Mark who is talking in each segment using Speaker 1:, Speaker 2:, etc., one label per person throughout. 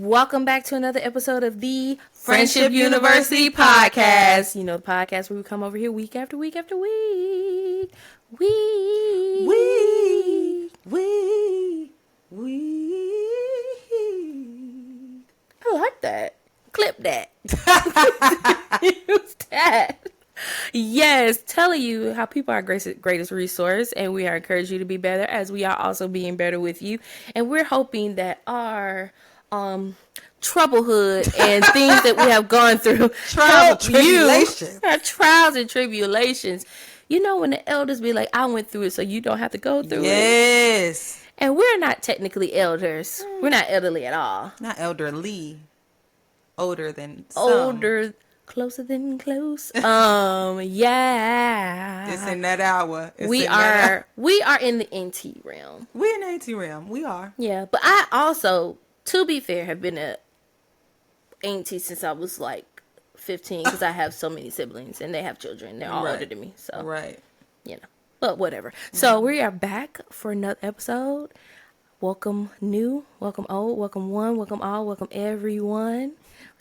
Speaker 1: Welcome back to another episode of the Friendship University Podcast. You know, the podcast where we come over here week after week after week. I like that. Clip that. Use that. Yes, telling you how people are our greatest resource, and we are encouraging you to be better as we are also being better with you. And we're hoping that our troublehood and things that we have gone through
Speaker 2: trials
Speaker 1: and tribulations. You know, when the elders be like, I went through it so you don't have to go through it.
Speaker 2: Yes.
Speaker 1: And we're not technically elders. We're not elderly at all.
Speaker 2: Not elderly. Older than some.
Speaker 1: Older, closer than close. Yeah.
Speaker 2: It's in that hour.
Speaker 1: We are in the NT realm.
Speaker 2: We're in the NT realm. We are.
Speaker 1: Yeah, but I also, to be fair, have been a auntie since I was like 15 because I have so many siblings and they have children. They're all older than me. So, you know, but whatever. So we are back for another episode. Welcome new, welcome old, welcome one, welcome all, welcome everyone.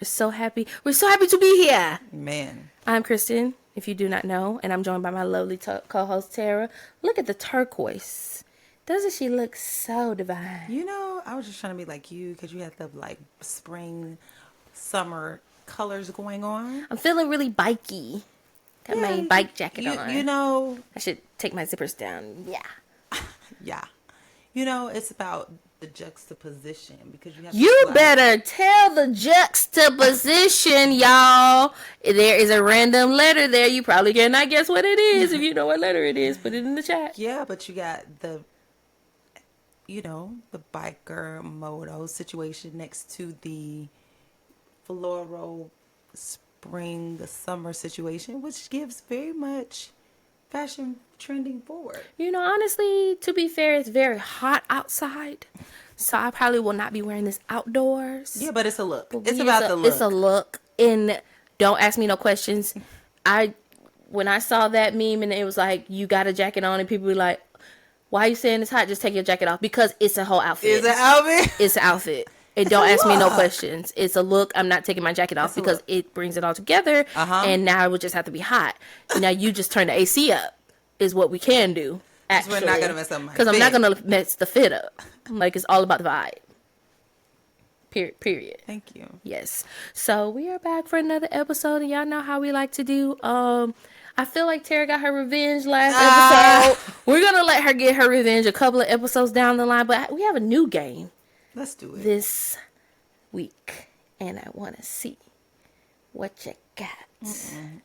Speaker 1: We're so happy to be here.
Speaker 2: Man.
Speaker 1: I'm Christan, if you do not know, and I'm joined by my lovely co-host Tarrah. Look at the turquoise. Doesn't she look so divine?
Speaker 2: You know, I was just trying to be like you because you had the like spring, summer colors going on.
Speaker 1: I'm feeling really bikey. Got my bike jacket on.
Speaker 2: You know.
Speaker 1: I should take my zippers down. Yeah.
Speaker 2: Yeah. You know, it's about the juxtaposition because you have
Speaker 1: better tell the juxtaposition, y'all. There is a random letter there. You probably cannot guess what it is. If you know what letter it is, put it in the chat.
Speaker 2: Yeah, but you got the biker moto situation next to the floral spring, the summer situation, which gives very much fashion trending forward.
Speaker 1: You know, honestly, to be fair, it's very hot outside, so I probably will not be wearing this outdoors.
Speaker 2: Yeah, but it's a look. It's about the look.
Speaker 1: It's a look, and don't ask me no questions. When I saw that meme and it was like, you got a jacket on, and people were like, why are you saying it's hot? Just take your jacket off. Because it's a whole outfit.
Speaker 2: It's an outfit?
Speaker 1: It's an outfit. And don't ask me no questions. It's a look. I'm not taking my jacket off because it brings it all together. And now it would just have to be hot. Now you just turn the AC up is what we can do. Actually.
Speaker 2: We're not going to mess up my fit.
Speaker 1: Because I'm not going to mess the fit up. Like, it's all about the vibe. Period.
Speaker 2: Thank you.
Speaker 1: Yes. So we are back for another episode. And y'all know how we like to do. I feel like Tarrah got her revenge last episode. We're going to let her get her revenge a couple of episodes down the line. But we have a new game.
Speaker 2: Let's do it.
Speaker 1: This week. And I want to see what you got.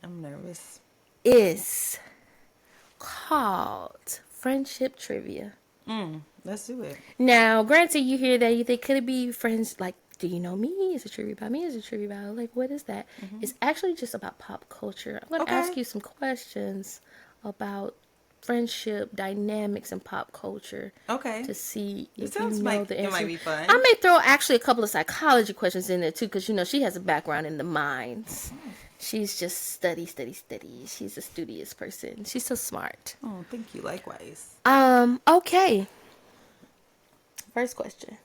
Speaker 2: I'm nervous.
Speaker 1: Is called Friendship Trivia.
Speaker 2: Let's do it.
Speaker 1: Now, granted, you hear that, you think, could it be friends, like, do you know me? Is it trivia about me? Is it trivia about, like, what is that? It's actually just about pop culture. I'm going to ask you some questions about friendship dynamics and pop culture.
Speaker 2: Okay.
Speaker 1: To see if
Speaker 2: you know the answer. It might be fun.
Speaker 1: I may throw actually a couple of psychology questions in there too, because you know she has a background in the minds. She's just study. She's a studious person. She's so smart.
Speaker 2: Oh, thank you. Likewise.
Speaker 1: Okay. First question.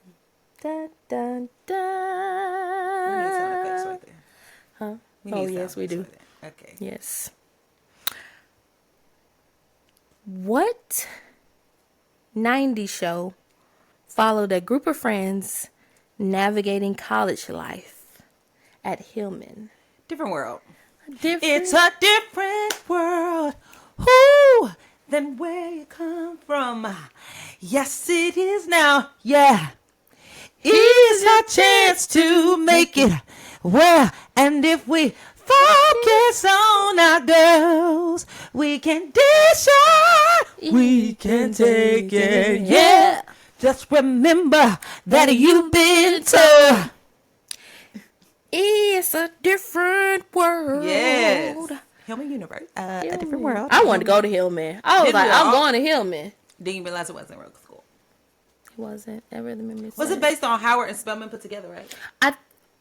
Speaker 1: Dun, dun, dun.
Speaker 2: We need sound effects right there.
Speaker 1: Huh? Yes, we do.
Speaker 2: Right okay.
Speaker 1: Yes. What 90s show followed a group of friends navigating college life at Hillman?
Speaker 2: Different world. It's a different world than where you come from. Yes, it is now. Yeah. It's our chance to make it well. And if we focus on our goals, we can dish out. We can take it. Yeah. Just remember that you've been told.
Speaker 1: It's a different world.
Speaker 2: Yes. Hillman Universe. A different world.
Speaker 1: I wanted to go to Hillman. I was like, I'm going to Hillman.
Speaker 2: Didn't you realize it wasn't real school?
Speaker 1: It wasn't. I really remember.
Speaker 2: Was it based on Howard and Spelman put together, right?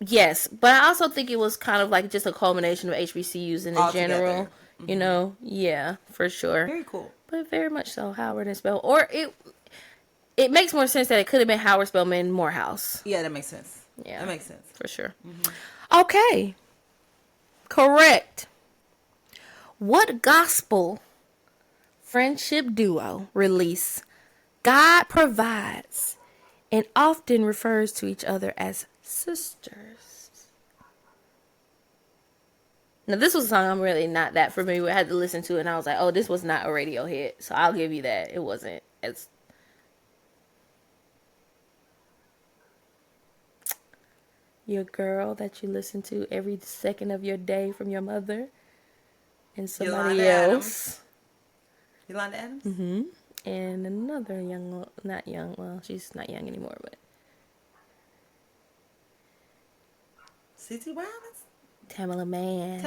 Speaker 1: Yes, but I also think it was kind of like just a culmination of HBCUs in general. You know, yeah, for sure.
Speaker 2: Very cool.
Speaker 1: But very much so, Howard and Spelman. Or it makes more sense that it could have been Howard, Spelman, Morehouse.
Speaker 2: Yeah, that makes sense. Yeah. That makes sense.
Speaker 1: For sure. Mm-hmm. Okay. Correct. What gospel friendship duo release God Provides and often refers to each other as sisters? Now, this was a song I'm really not that familiar with. I had to listen to it, and I was like, oh, this was not a radio hit. So I'll give you that. It wasn't as... Your girl that you listen to every second of your day from your mother and somebody else.
Speaker 2: Yolanda Adams?
Speaker 1: Mm-hmm. And another not young, well, she's not young anymore, but...
Speaker 2: C.T. Wilds?
Speaker 1: Tamala Man.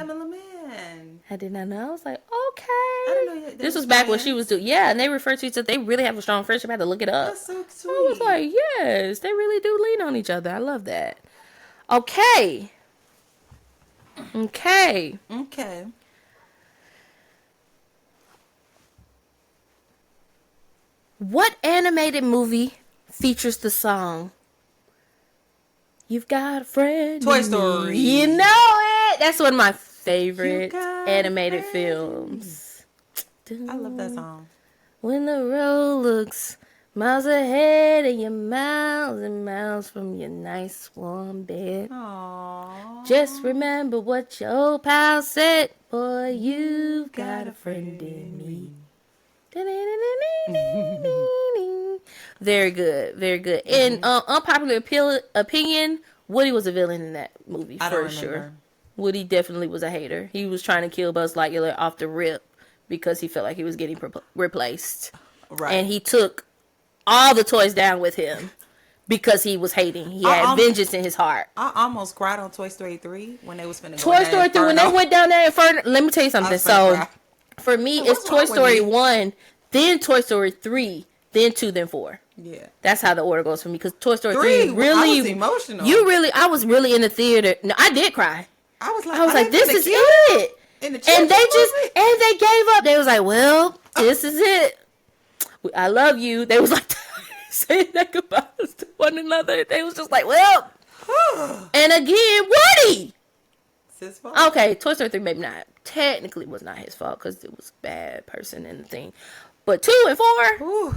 Speaker 1: I did not know. I was like, okay.
Speaker 2: I didn't know
Speaker 1: this was back when she was doing, and they refer to each other. They really have a strong friendship. I had to look it up.
Speaker 2: That's so sweet.
Speaker 1: I was like, yes, they really do lean on each other. I love that. Okay. What animated movie features the song You've Got a Friend?
Speaker 2: Toy Story.
Speaker 1: You know it. That's one of my favorite animated films.
Speaker 2: I love that song.
Speaker 1: When the road looks miles ahead and you're miles and miles from your nice warm bed.
Speaker 2: Aww.
Speaker 1: Just remember what your old pal said. Boy, you've got a friend in me. Very good. Very good. Mm-hmm. In unpopular opinion, Woody was a villain in that movie for sure. Woody definitely was a hater. He was trying to kill Buzz Lightyear off the rip because he felt like he was getting replaced.
Speaker 2: Right.
Speaker 1: And he took all the toys down with him because he was hating. He had vengeance in his heart.
Speaker 2: I almost cried on Toy Story 3 when they was finna go
Speaker 1: Toy Story 3, when they went down there Inferno. Let me tell you something. So, for me, it's Toy Story 1, then Toy Story 3, then 2, then 4.
Speaker 2: Yeah.
Speaker 1: That's how the order goes for me. Because Toy Story 3 really...
Speaker 2: I was emotional.
Speaker 1: I was really in the theater. No, I did cry.
Speaker 2: I was like,
Speaker 1: this is it.
Speaker 2: And
Speaker 1: they gave up. They was like, well, this is it. I love you. They was like saying that goodbyes to one another. They was just like, well. And again, Woody.
Speaker 2: It's his fault.
Speaker 1: Okay, Toy Story 3 maybe not. Technically was not his fault because it was a bad person in the thing. But 2 and 4,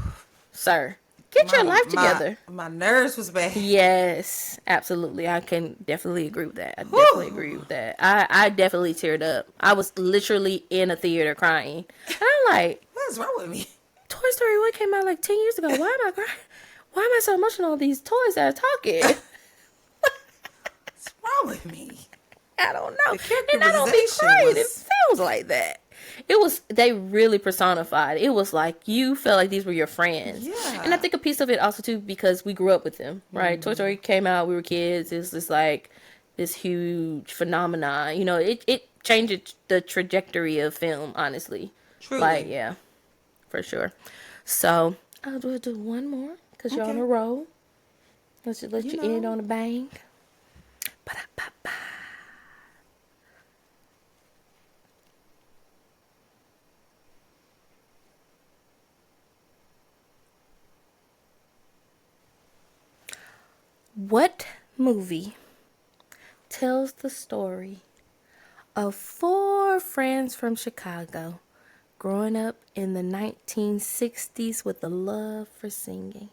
Speaker 1: sir, get your life together.
Speaker 2: My nerves was bad.
Speaker 1: Yes, absolutely. I can definitely agree with that. I definitely teared up. I was literally in a theater crying. And I'm like,
Speaker 2: what's wrong with me?
Speaker 1: Toy Story 1 came out like 10 years ago. Why am I crying? Why am I so emotional? These toys that are talking.
Speaker 2: What's wrong with me?
Speaker 1: I don't know. And I don't be crying. It feels like that. They really personified. It was like you felt like these were your friends.
Speaker 2: Yeah.
Speaker 1: And I think a piece of it also too because we grew up with them, right? Mm-hmm. Toy Story came out, we were kids. It's just like this huge phenomenon. You know, it changed the trajectory of film, honestly.
Speaker 2: Truly.
Speaker 1: Like, yeah, for sure. So I'll do one more because you're on a roll. Let's just let you end on a bang. Ba-da-ba-ba. What movie tells the story of 4 friends from Chicago growing up in the 1960s with a love for singing?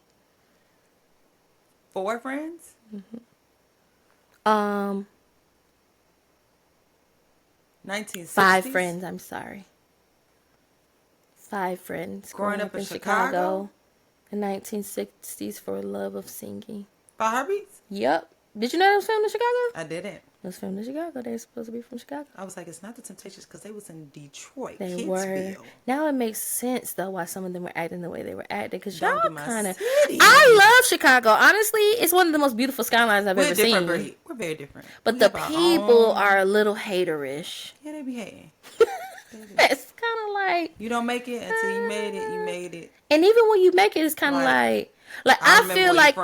Speaker 2: 4 friends?
Speaker 1: Mm-hmm.
Speaker 2: 1960s?
Speaker 1: 5 friends, I'm sorry. 5 friends
Speaker 2: growing up in Chicago
Speaker 1: in the 1960s for a love of singing.
Speaker 2: 5 Heartbeats?
Speaker 1: Yep. Did you know it was filmed in Chicago?
Speaker 2: I didn't.
Speaker 1: It was filmed in Chicago. They were supposed to be from Chicago.
Speaker 2: I was like, it's not the Temptations because they was in Detroit.
Speaker 1: They
Speaker 2: Kidsville.
Speaker 1: were. Now it makes sense, though, why some of them were acting the way they were acting. Because y'all kind of... I love Chicago. Honestly, it's one of the most beautiful skylines I've ever seen.
Speaker 2: We're very different.
Speaker 1: But the people are a little haterish.
Speaker 2: Yeah, they be hating.
Speaker 1: It's kind of like...
Speaker 2: You don't make it until you made it. You made it.
Speaker 1: And even when you make it, it's kind of like I feel like...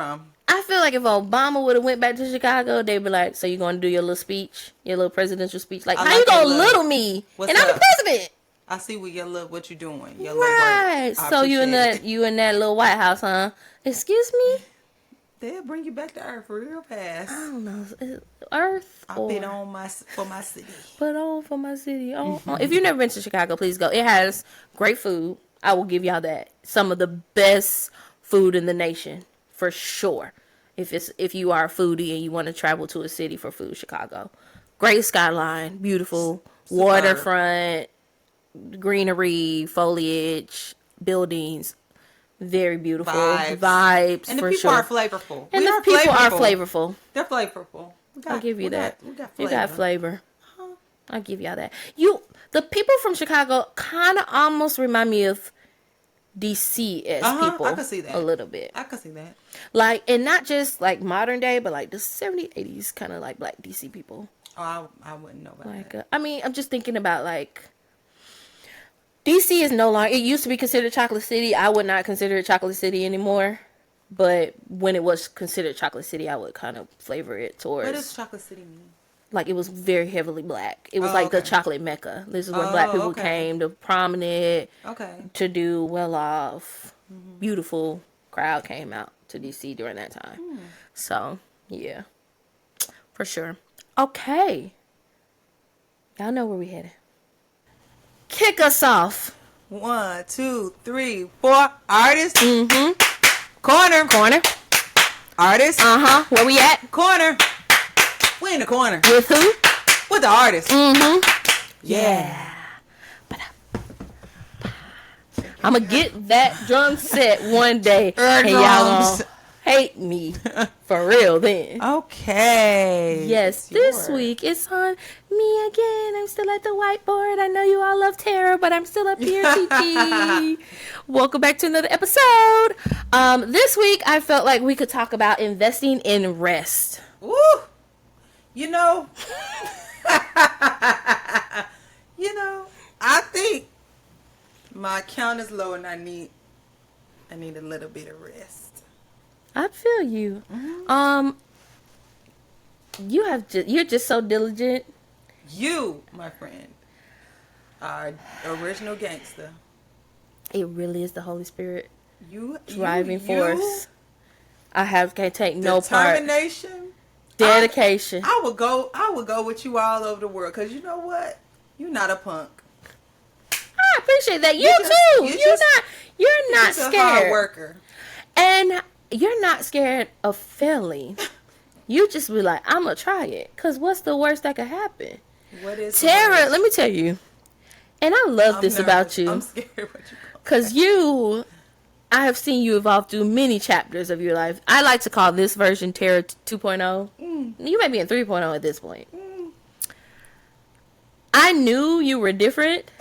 Speaker 1: I feel like if Obama would have went back to Chicago, they'd be like, so you going to do your little speech, your little presidential speech? Like, how you going to little me? And I'm the president.
Speaker 2: I see what you doing. Your
Speaker 1: right. So you in that little White House, huh? Excuse me?
Speaker 2: They'll bring you back to Earth real fast.
Speaker 1: I don't know. Earth
Speaker 2: I put on for my city.
Speaker 1: Put on for my city. If you've never been to Chicago, please go. It has great food. I will give y'all that. Some of the best food in the nation, for sure. If you are a foodie and you want to travel to a city for food, Chicago. Great skyline, beautiful waterfront, greenery, foliage, buildings. Very beautiful vibes,
Speaker 2: and the
Speaker 1: for
Speaker 2: people
Speaker 1: sure.
Speaker 2: Are flavorful.
Speaker 1: And the people are flavorful.
Speaker 2: They're flavorful.
Speaker 1: I'll give you that. You got flavor. I'll give y'all that. The people from Chicago kind of almost remind me of DC as people.
Speaker 2: I can see that
Speaker 1: a little bit.
Speaker 2: I can see that.
Speaker 1: Like, and not just like modern day, but like the 70s, 80s, kind of like black DC people.
Speaker 2: Oh, I wouldn't know about that.
Speaker 1: I mean, I'm just thinking about like. DC is no longer, it used to be considered Chocolate City. I would not consider it Chocolate City anymore. But when it was considered Chocolate City, I would kind of flavor it towards.
Speaker 2: What does Chocolate City mean?
Speaker 1: Like, it was very heavily black. It was the chocolate mecca. This is where black people came, the prominent, to do well off, beautiful crowd came out to DC during that time. So, yeah, for sure. Okay. Y'all know where we headed. Kick us off.
Speaker 2: 1, 2, 3, 4. Artist. Corner. Artist.
Speaker 1: Where we at?
Speaker 2: Corner. We in the corner.
Speaker 1: With who?
Speaker 2: With the artist.
Speaker 1: Yeah. I'm gonna get that drum set one day. And y'all gonna hate me. For real then.
Speaker 2: Okay.
Speaker 1: Yes, this week it's on me again. I'm still at the whiteboard. I know you all love Tarrah, but I'm still up here, TT. Welcome back to another episode. This week I felt like we could talk about investing in rest.
Speaker 2: Woo! You know, I think my account is low and I need a little bit of rest.
Speaker 1: I feel you. You're just so diligent.
Speaker 2: You, my friend, are original gangster.
Speaker 1: It really is the Holy Spirit.
Speaker 2: Driving
Speaker 1: force. Can't take no part.
Speaker 2: Determination.
Speaker 1: Dedication.
Speaker 2: I would go with you all over the world because you know what? You're not a punk.
Speaker 1: I appreciate that. You too. You're not scared.
Speaker 2: A hard worker.
Speaker 1: And you're not scared of failing. You just be like, I'm gonna try it. Cause what's the worst that could happen?
Speaker 2: What is
Speaker 1: Tarrah? Let me tell you. And I love this about you.
Speaker 2: I'm scared what you call.
Speaker 1: Cause I have seen you evolve through many chapters of your life. I like to call this version Tarrah 2.0. You might be in 3.0 at this point. I knew you were different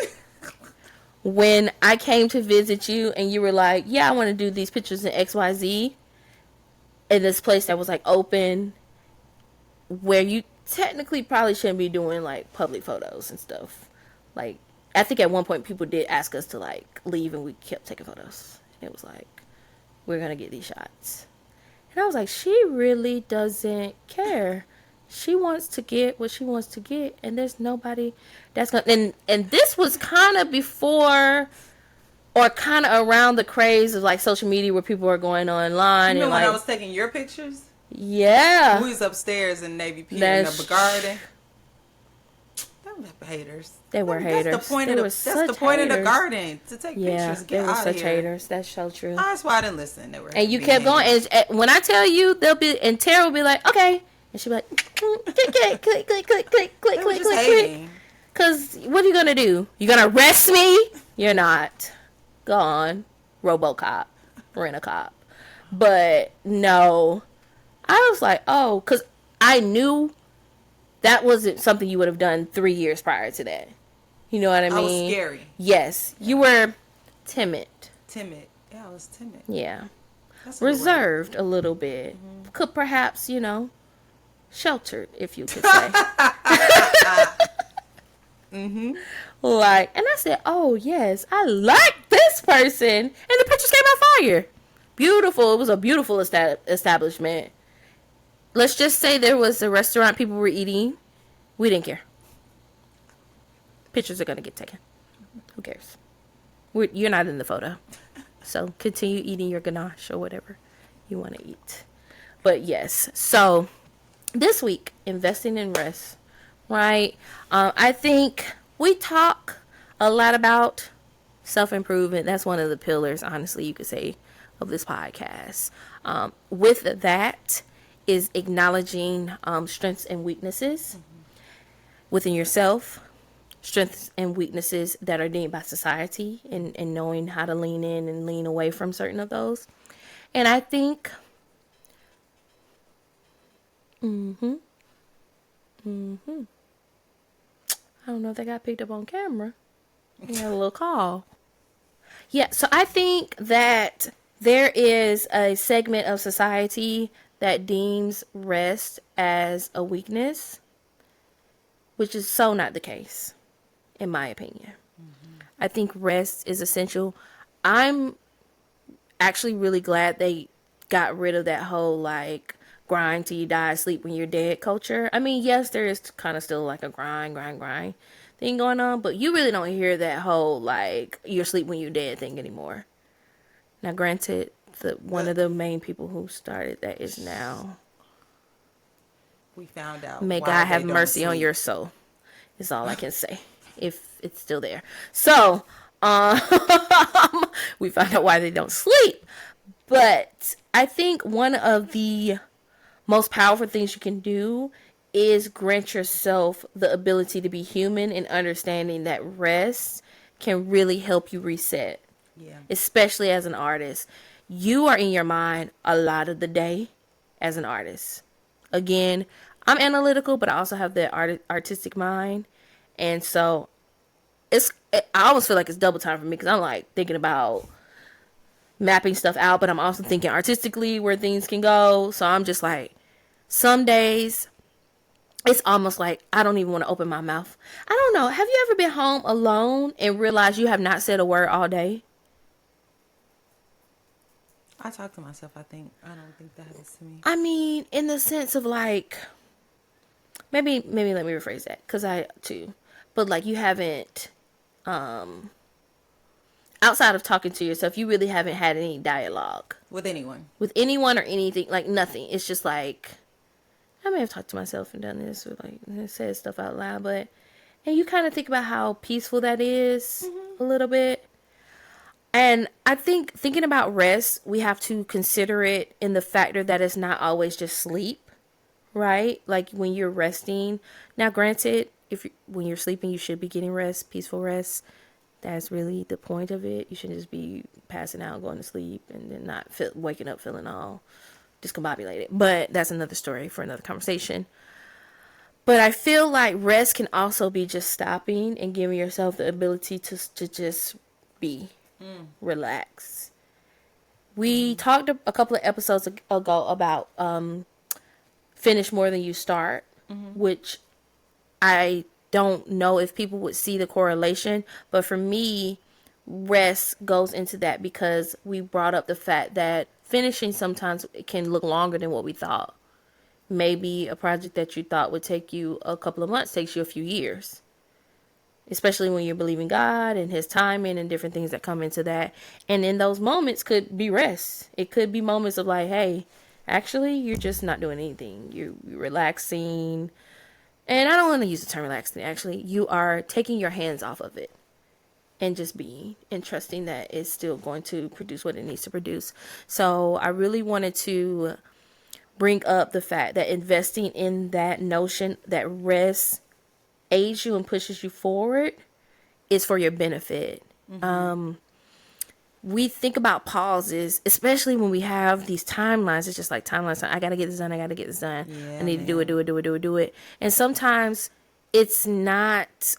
Speaker 1: when I came to visit you and you were like, yeah, I want to do these pictures in XYZ in this place that was like open where you technically probably shouldn't be doing like public photos and stuff. Like, I think at one point people did ask us to like leave and we kept taking photos. It was like, we're going to get these shots. And I was like, she really doesn't care. She wants to get what she wants to get. And there's nobody that's going to... And this was kind of before or kind of around the craze of like social media where people are going online.
Speaker 2: You know
Speaker 1: and
Speaker 2: when
Speaker 1: like,
Speaker 2: I was taking your pictures?
Speaker 1: Yeah.
Speaker 2: We was upstairs in Navy Pier in the garden. Haters.
Speaker 1: They were haters.
Speaker 2: That's the point of the garden, to take pictures and get out of here.
Speaker 1: They were such haters. That's so true.
Speaker 2: That's why I didn't listen. They were
Speaker 1: and you kept going. And when I tell you, Tarrah will be like, okay. And she'll be like, click. Because what are you going to do? You going to arrest me? You're not. Go on. RoboCop. Rent-a-cop. But no. I was like, oh, because I knew that wasn't something you would have done 3 years prior to that. You know what I mean?
Speaker 2: I was scary.
Speaker 1: Yes. You were timid.
Speaker 2: Yeah, I was timid.
Speaker 1: Yeah. Reserved a little bit. Mm-hmm. Could perhaps, sheltered, if you could say. Like, and I said, oh, yes, I like this person. And the pictures came out fire. Beautiful. It was a beautiful establishment. Let's just say there was a restaurant people were eating. We didn't care. Pictures are going to get taken. Who cares? You're not in the photo. So continue eating your ganache or whatever you want to eat. But yes, so this week, investing in rest, right? I think we talk a lot about self-improvement. That's one of the pillars, honestly, you could say, of this podcast. With that is acknowledging strengths and weaknesses within yourself, strengths and weaknesses that are deemed by society, and knowing how to lean in and lean away from certain of those. And I think I don't know if they got picked up on camera. We had a little call. Yeah, so I think that there is a segment of society that deems rest as a weakness, which is so not the case, in my opinion. I think rest is essential. I'm actually really glad they got rid of that whole, like, grind till you die, sleep when you're dead culture. I mean, yes, there is kind of still like a grind thing going on, but you really don't hear that whole, like, you're asleep when you're dead thing anymore. Now, granted, one of the main people who started that is now.
Speaker 2: We found out.
Speaker 1: May God have mercy on your soul, is all I can say, if it's still there. So, we found out why they don't sleep. But I think one of the most powerful things you can do is grant yourself the ability to be human and understanding that rest can really help you reset. Yeah. Especially as an artist. You are in your mind a lot of the day as an artist. Again, I'm analytical, but I also have the artistic mind. And so I almost feel like it's double time for me, because I'm like thinking about mapping stuff out, but I'm also thinking artistically where things can go. So I'm just like, some days it's almost like I don't even want to open my mouth. I don't know. Have you ever been home alone and realized you have not said a word all day?
Speaker 2: I talk to myself, I think. I don't think that happens to me.
Speaker 1: I mean, in the sense of like, maybe let me rephrase that, because I too. But like, you haven't, outside of talking to yourself, you really haven't had any dialogue.
Speaker 2: With anyone
Speaker 1: or anything, like nothing. It's just like, I may have talked to myself and done this, or like said stuff out loud, and you kind of think about how peaceful that is a little bit. And I think thinking about rest, we have to consider it in the factor that it's not always just sleep, right? Like when you're resting. Now, granted, when you're sleeping, you should be getting rest, peaceful rest. That's really the point of it. You shouldn't just be passing out, going to sleep, and then not waking up feeling all discombobulated. But that's another story for another conversation. But I feel like rest can also be just stopping and giving yourself the ability to just be. Relax. We talked a couple of episodes ago about finish more than you start, which I don't know if people would see the correlation, but for me, rest goes into that, because we brought up the fact that finishing sometimes can look longer than what we thought. Maybe a project that you thought would take you a couple of months takes you a few years. Especially when you're believing God and his timing and different things that come into that. And in those moments could be rest. It could be moments of like, hey, actually, you're just not doing anything. You're relaxing. And I don't want to use the term relaxing. Actually, you are taking your hands off of it and just being and trusting that it's still going to produce what it needs to produce. So I really wanted to bring up the fact that investing in that notion that rest aids you and pushes you forward is for your benefit. We think about pauses, especially when we have these timelines. It's just like timelines. I gotta get this done. Yeah, I need to do it. And sometimes it's not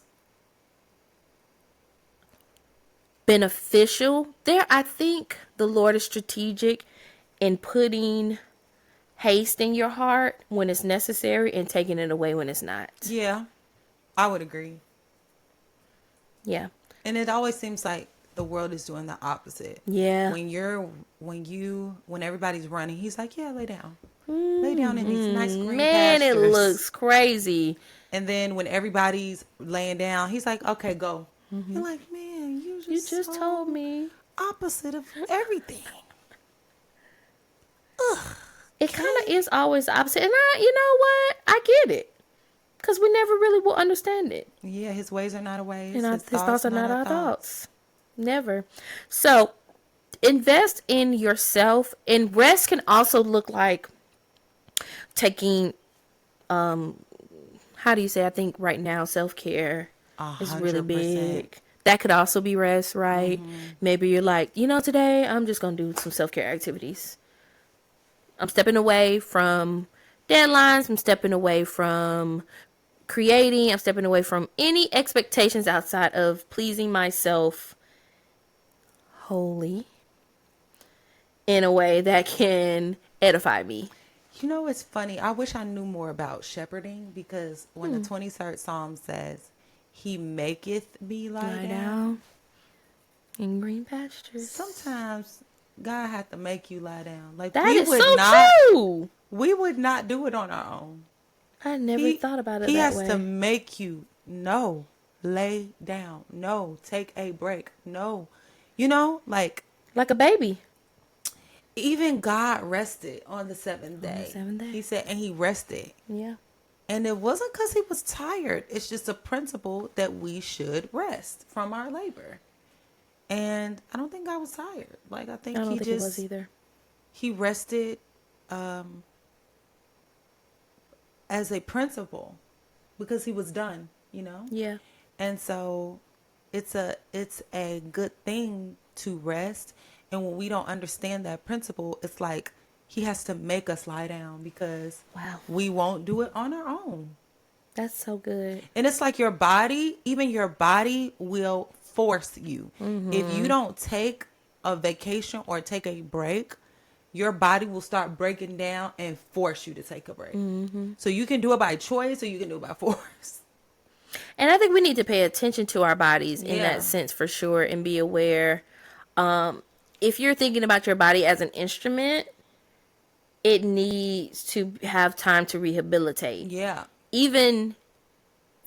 Speaker 1: beneficial. I think the Lord is strategic in putting haste in your heart when it's necessary and taking it away when it's not.
Speaker 2: Yeah. I would agree.
Speaker 1: Yeah.
Speaker 2: And it always seems like the world is doing the opposite.
Speaker 1: Yeah.
Speaker 2: When everybody's running, he's like, yeah, lay down. Lay down in these nice green
Speaker 1: pastures.
Speaker 2: It
Speaker 1: looks crazy.
Speaker 2: And then when everybody's laying down, he's like, okay, go. You're like, man, you just told me opposite of everything. Ugh.
Speaker 1: It kind of is always the opposite. And you know what? I get it. Because we never really will understand it.
Speaker 2: Yeah, his ways are not our ways.
Speaker 1: And his thoughts are not our thoughts. Never. So, invest in yourself. And rest can also look like taking, how do you say, I think right now self-care is really big. That could also be rest, right? Mm-hmm. Maybe you're like, today I'm just going to do some self-care activities. I'm stepping away from deadlines. I'm stepping away from creating. I'm stepping away from any expectations outside of pleasing myself wholly in a way that can edify me.
Speaker 2: It's funny. I wish I knew more about shepherding, because when the 23rd Psalm says, he maketh me lie down
Speaker 1: in green pastures.
Speaker 2: Sometimes God had to make you lie down. Like,
Speaker 1: that is so true.
Speaker 2: We would not do it on our own.
Speaker 1: I never thought about it that way.
Speaker 2: He has to make you, lay down. No, take a break. No. Like
Speaker 1: a baby.
Speaker 2: Even God rested on the seventh day. He said, and he rested.
Speaker 1: Yeah.
Speaker 2: And it wasn't because he was tired. It's just a principle that we should rest from our labor. And I don't think God was tired. Like, I think he was either. He rested as a principle because he was done,
Speaker 1: Yeah.
Speaker 2: And so it's a good thing to rest. And when we don't understand that principle, it's like he has to make us lie down because we won't do it on our own.
Speaker 1: That's so good.
Speaker 2: And it's like your body will force you. Mm-hmm. If you don't take a vacation or take a break, your body will start breaking down and force you to take a break. Mm-hmm. So you can do it by choice or you can do it by force.
Speaker 1: And I think we need to pay attention to our bodies in that sense for sure and be aware. If you're thinking about your body as an instrument, it needs to have time to rehabilitate.
Speaker 2: Yeah.
Speaker 1: Even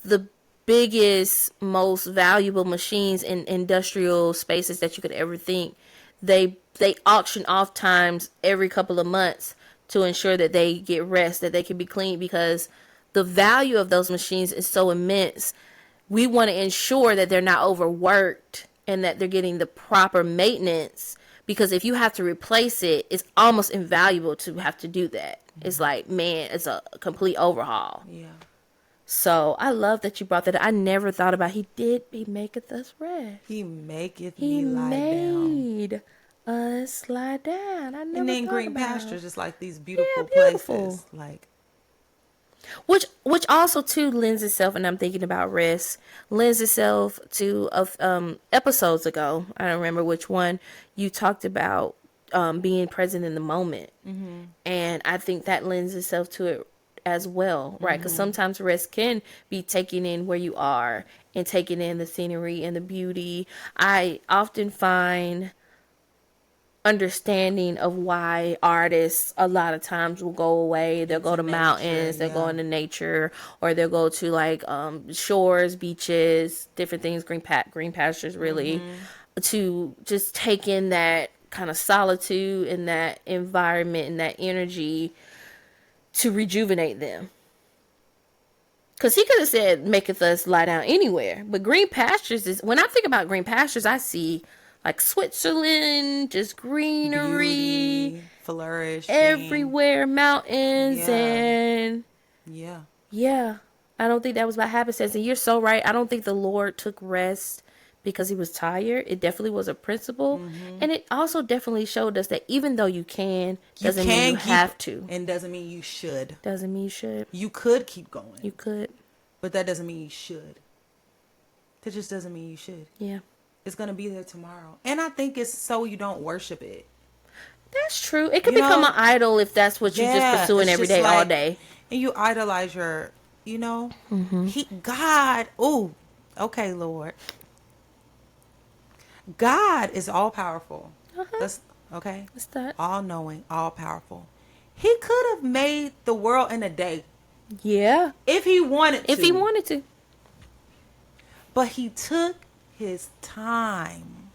Speaker 1: the biggest, most valuable machines in industrial spaces that you could ever think, they auction off times every couple of months to ensure that they get rest, that they can be cleaned, because the value of those machines is so immense. We want to ensure that they're not overworked and that they're getting the proper maintenance, because if you have to replace it, it's almost invaluable to have to do that. Mm-hmm. It's like, man, it's a complete overhaul.
Speaker 2: Yeah.
Speaker 1: So I love that you brought that up. I never thought about he maketh us rest.
Speaker 2: He maketh me lie down.
Speaker 1: He made us lie down. I never
Speaker 2: and then
Speaker 1: thought
Speaker 2: green
Speaker 1: about
Speaker 2: pastures is like these beautiful places. Like,
Speaker 1: which also too lends itself, and I'm thinking about rest, lends itself to episodes ago. I don't remember which one you talked about being present in the moment. Mm-hmm. And I think that lends itself to it as well, right? Because sometimes rest can be taking in where you are and taking in the scenery and the beauty. I often find understanding of why artists a lot of times will go away. They'll go to mountains, they'll go into nature, or they'll go to like shores, beaches, different things, green pastures, really, to just take in that kind of solitude and that environment and that energy to rejuvenate them. Because he could have said, maketh us lie down anywhere. But green pastures is, when I think about green pastures, I see like Switzerland, just greenery.
Speaker 2: Beauty, flourishing.
Speaker 1: Everywhere, mountains, and... Yeah. I don't think that was by happenstance. And you're so right. I don't think the Lord took rest because he was tired. It definitely was a principle. Mm-hmm. And it also definitely showed us that even though you can, doesn't mean you have to.
Speaker 2: And doesn't mean you should.
Speaker 1: Doesn't mean you should.
Speaker 2: You could keep going.
Speaker 1: You could.
Speaker 2: But that doesn't mean you should. That just doesn't mean you should.
Speaker 1: Yeah.
Speaker 2: It's going to be there tomorrow. And I think it's so you don't worship it.
Speaker 1: That's true. It could become an idol if that's what you're just pursuing every day, all day.
Speaker 2: And you idolize your, God. Oh, okay, Lord. God is all powerful. That's okay.
Speaker 1: What's that?
Speaker 2: All knowing, all powerful. He could have made the world in a day.
Speaker 1: Yeah.
Speaker 2: If he wanted
Speaker 1: to.
Speaker 2: But he took his time.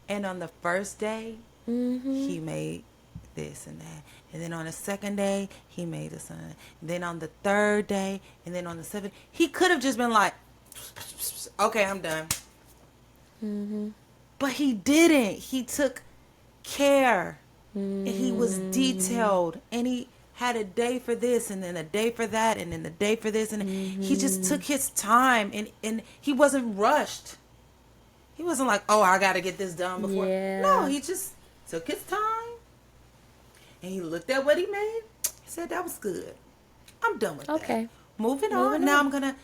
Speaker 2: And on the first day, he made this and that. And then on the second day, he made the sun. And then on the third day, and then on the seventh, he could have just been like, okay, I'm done. Mm-hmm. But he didn't. He took care. Mm-hmm. And he was detailed. And he had a day for this, and then a day for that, and then a day for this. And he just took his time. And he wasn't rushed. He wasn't like, oh, I got to get this done before. Yeah. No, he just took his time. And he looked at what he made. He said, that was good. I'm done with that. Okay. Moving on. Now I'm going to,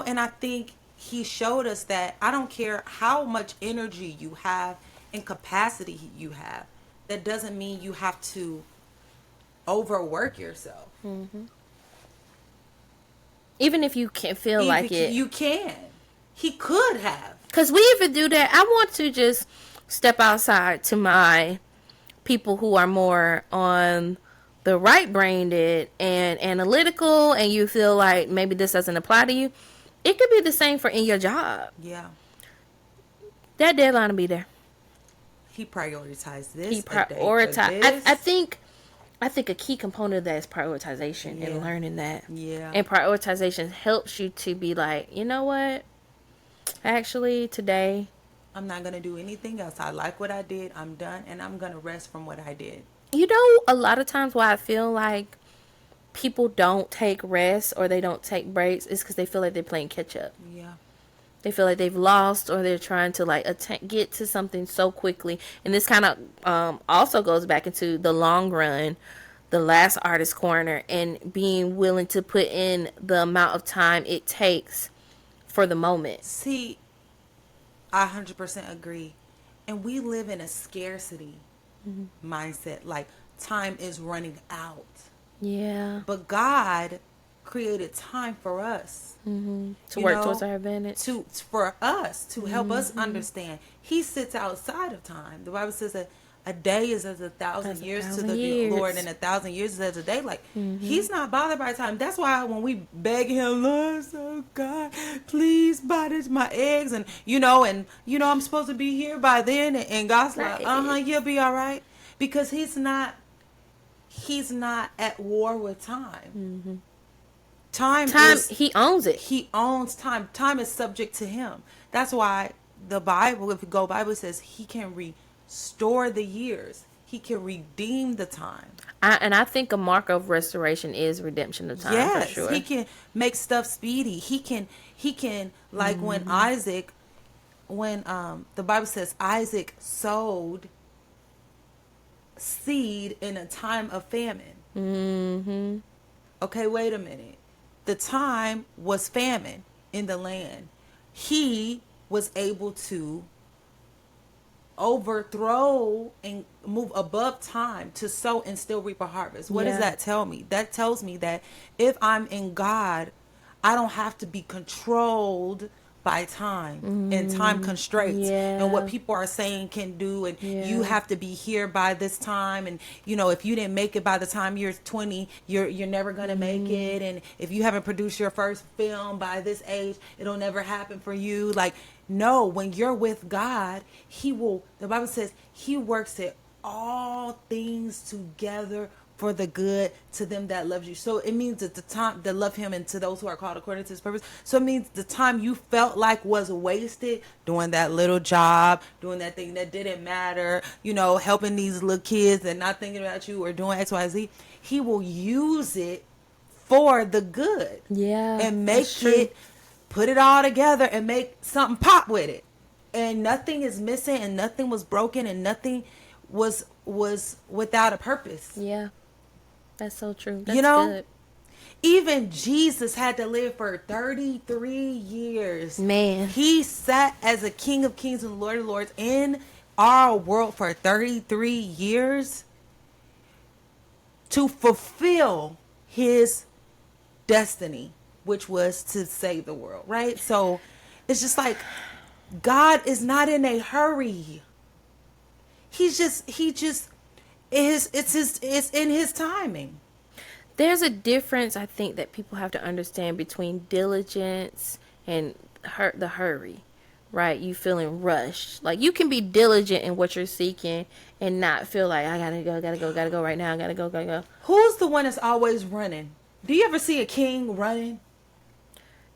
Speaker 2: and I think he showed us that I don't care how much energy you have and capacity you have. That doesn't mean you have to overwork yourself. Mm-hmm.
Speaker 1: Even if you can't feel like it.
Speaker 2: You can. He could have.
Speaker 1: Because we even do that. I want to just step outside to my people who are more on the right-brained and analytical, and you feel like maybe this doesn't apply to you. It could be the same for in your job.
Speaker 2: Yeah.
Speaker 1: That deadline will be there.
Speaker 2: He prioritized this.
Speaker 1: He prioritized. I think a key component of that is prioritization and learning that.
Speaker 2: Yeah.
Speaker 1: And prioritization helps you to be like, you know what? Actually, today,
Speaker 2: I'm not going to do anything else. I like what I did. I'm done. And I'm going to rest from what I did.
Speaker 1: A lot of times why I feel like people don't take rest or they don't take breaks is because they feel like they're playing catch up.
Speaker 2: Yeah.
Speaker 1: They feel like they've lost or they're trying to get to something so quickly. And this kind of also goes back into the long run, the last artist corner, and being willing to put in the amount of time it takes for the moment.
Speaker 2: See, I 100% agree. And we live in a scarcity mindset. Like, time is running out.
Speaker 1: Yeah.
Speaker 2: But God created time for us.
Speaker 1: Mm-hmm. To work towards our advantage.
Speaker 2: For us, to help us understand. He sits outside of time. The Bible says that a day is as 1,000 years to the Lord, and 1,000 years is as a day. Like, he's not bothered by time. That's why when we beg him, Lord, oh God, please buy my eggs, and I'm supposed to be here by then, and God's like, you'll be all right, because he's not at war with time. Mm-hmm. Time
Speaker 1: he owns it.
Speaker 2: He owns time. Time is subject to him. That's why the Bible, if you go Bible, says he can restore the years. He can redeem the time.
Speaker 1: I think a mark of restoration is redemption of time. Yes, for sure.
Speaker 2: He can make stuff speedy. He can like when the Bible says Isaac sowed seed in a time of famine. Mm-hmm. Okay, wait a minute. The time was famine in the land. He was able to overthrow and move above time to sow and still reap a harvest. What does that tell me? That tells me that if I'm in God, I don't have to be controlled by time and time constraints and what people are saying can do, and you have to be here by this time, and if you didn't make it by the time you're 20, you're never gonna make it, and if you haven't produced your first film by this age, it'll never happen for you. Like, no, when you're with God, the Bible says he works it all things together for the good to them that loves you. So it means that the time that love him and to those who are called according to his purpose. So it means the time you felt like was wasted doing that little job, doing that thing that didn't matter, helping these little kids and not thinking about you or doing X, Y, Z, he will use it for the good.
Speaker 1: Yeah.
Speaker 2: And make it, put it all together and make something pop with it. And nothing is missing and nothing was broken and nothing was without a purpose.
Speaker 1: Yeah. That's so true. That's good.
Speaker 2: Even Jesus had to live for 33 years.
Speaker 1: Man.
Speaker 2: He sat as a King of Kings and Lord of Lords in our world for 33 years to fulfill his destiny, which was to save the world, right? So it's just like God is not in a hurry. It's in his timing.
Speaker 1: There's a difference, I think, that people have to understand between diligence and the hurry. right? You feeling rushed. Like, you can be diligent in what you're seeking and not feel like, I gotta go right now. Gotta go.
Speaker 2: Who's the one that's always running? Do you ever see a king running?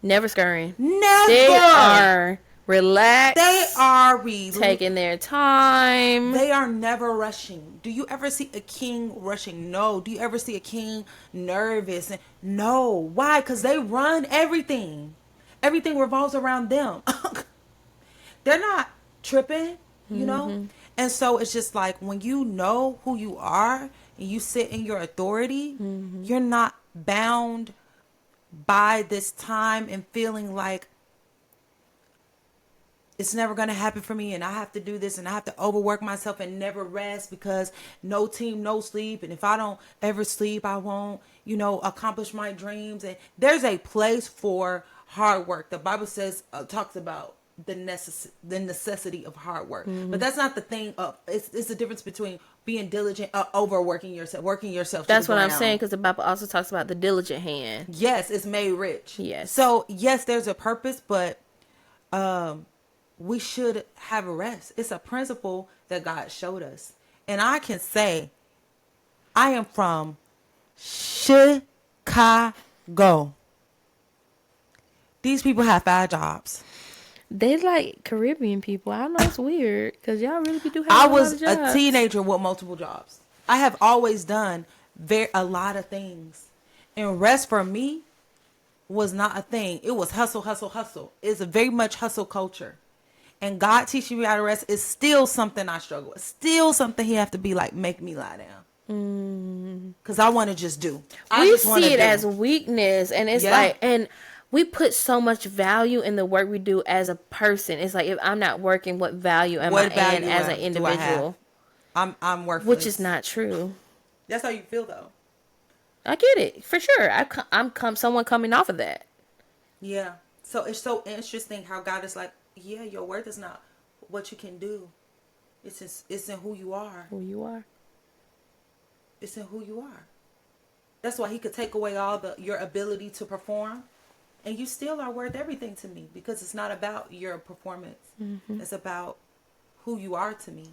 Speaker 1: Never scurrying.
Speaker 2: Never.
Speaker 1: They are relaxed.
Speaker 2: They are
Speaker 1: taking their time.
Speaker 2: They are never rushing. Do you ever see a king rushing? No. Do you ever see a king nervous? No. Why? Because they run everything. Everything revolves around them. They're not tripping, you know? And so it's just like, when you know who you are and you sit in your authority, you're not bound by this time and feeling like it's never going to happen for me and I have to do this and I have to overwork myself and never rest because no team, no sleep. And if I don't ever sleep, I won't, accomplish my dreams. And there's a place for hard work. The Bible says, talks about the necessity of hard work. But that's not the thing. It's the difference between being diligent, overworking yourself, working yourself.
Speaker 1: That's what I'm saying, because the Bible also talks about the diligent hand.
Speaker 2: Yes, it's made rich.
Speaker 1: Yes.
Speaker 2: So yes, there's a purpose, but we should have a rest. It's a principle that God showed us, and I can say, I am from Chicago. These people have 5 jobs.
Speaker 1: They like Caribbean people. I know it's weird because y'all really do have
Speaker 2: I was a teenager with multiple jobs. I have always done a lot of things. And rest for me was not a thing. It was hustle, hustle, hustle. It's a very much hustle culture. And God teaching me how to rest is still something I struggle with. Still something he have to be like, make me lie down. Because I want to just do.
Speaker 1: We see it as weakness. And it's like, and we put so much value in the work we do as a person. It's like, if I'm not working, what value am I in as an individual?
Speaker 2: I'm worthless.
Speaker 1: Which is not true.
Speaker 2: That's how you feel, though.
Speaker 1: I get it, for sure. I'm someone coming off of that.
Speaker 2: Yeah. So it's so interesting how God is like, yeah, your worth is not what you can do. It's in who you are.
Speaker 1: Who you are.
Speaker 2: It's in who you are. That's why he could take away all your ability to perform. And you still are worth everything to me, because it's not about your performance. It's about who you are to me.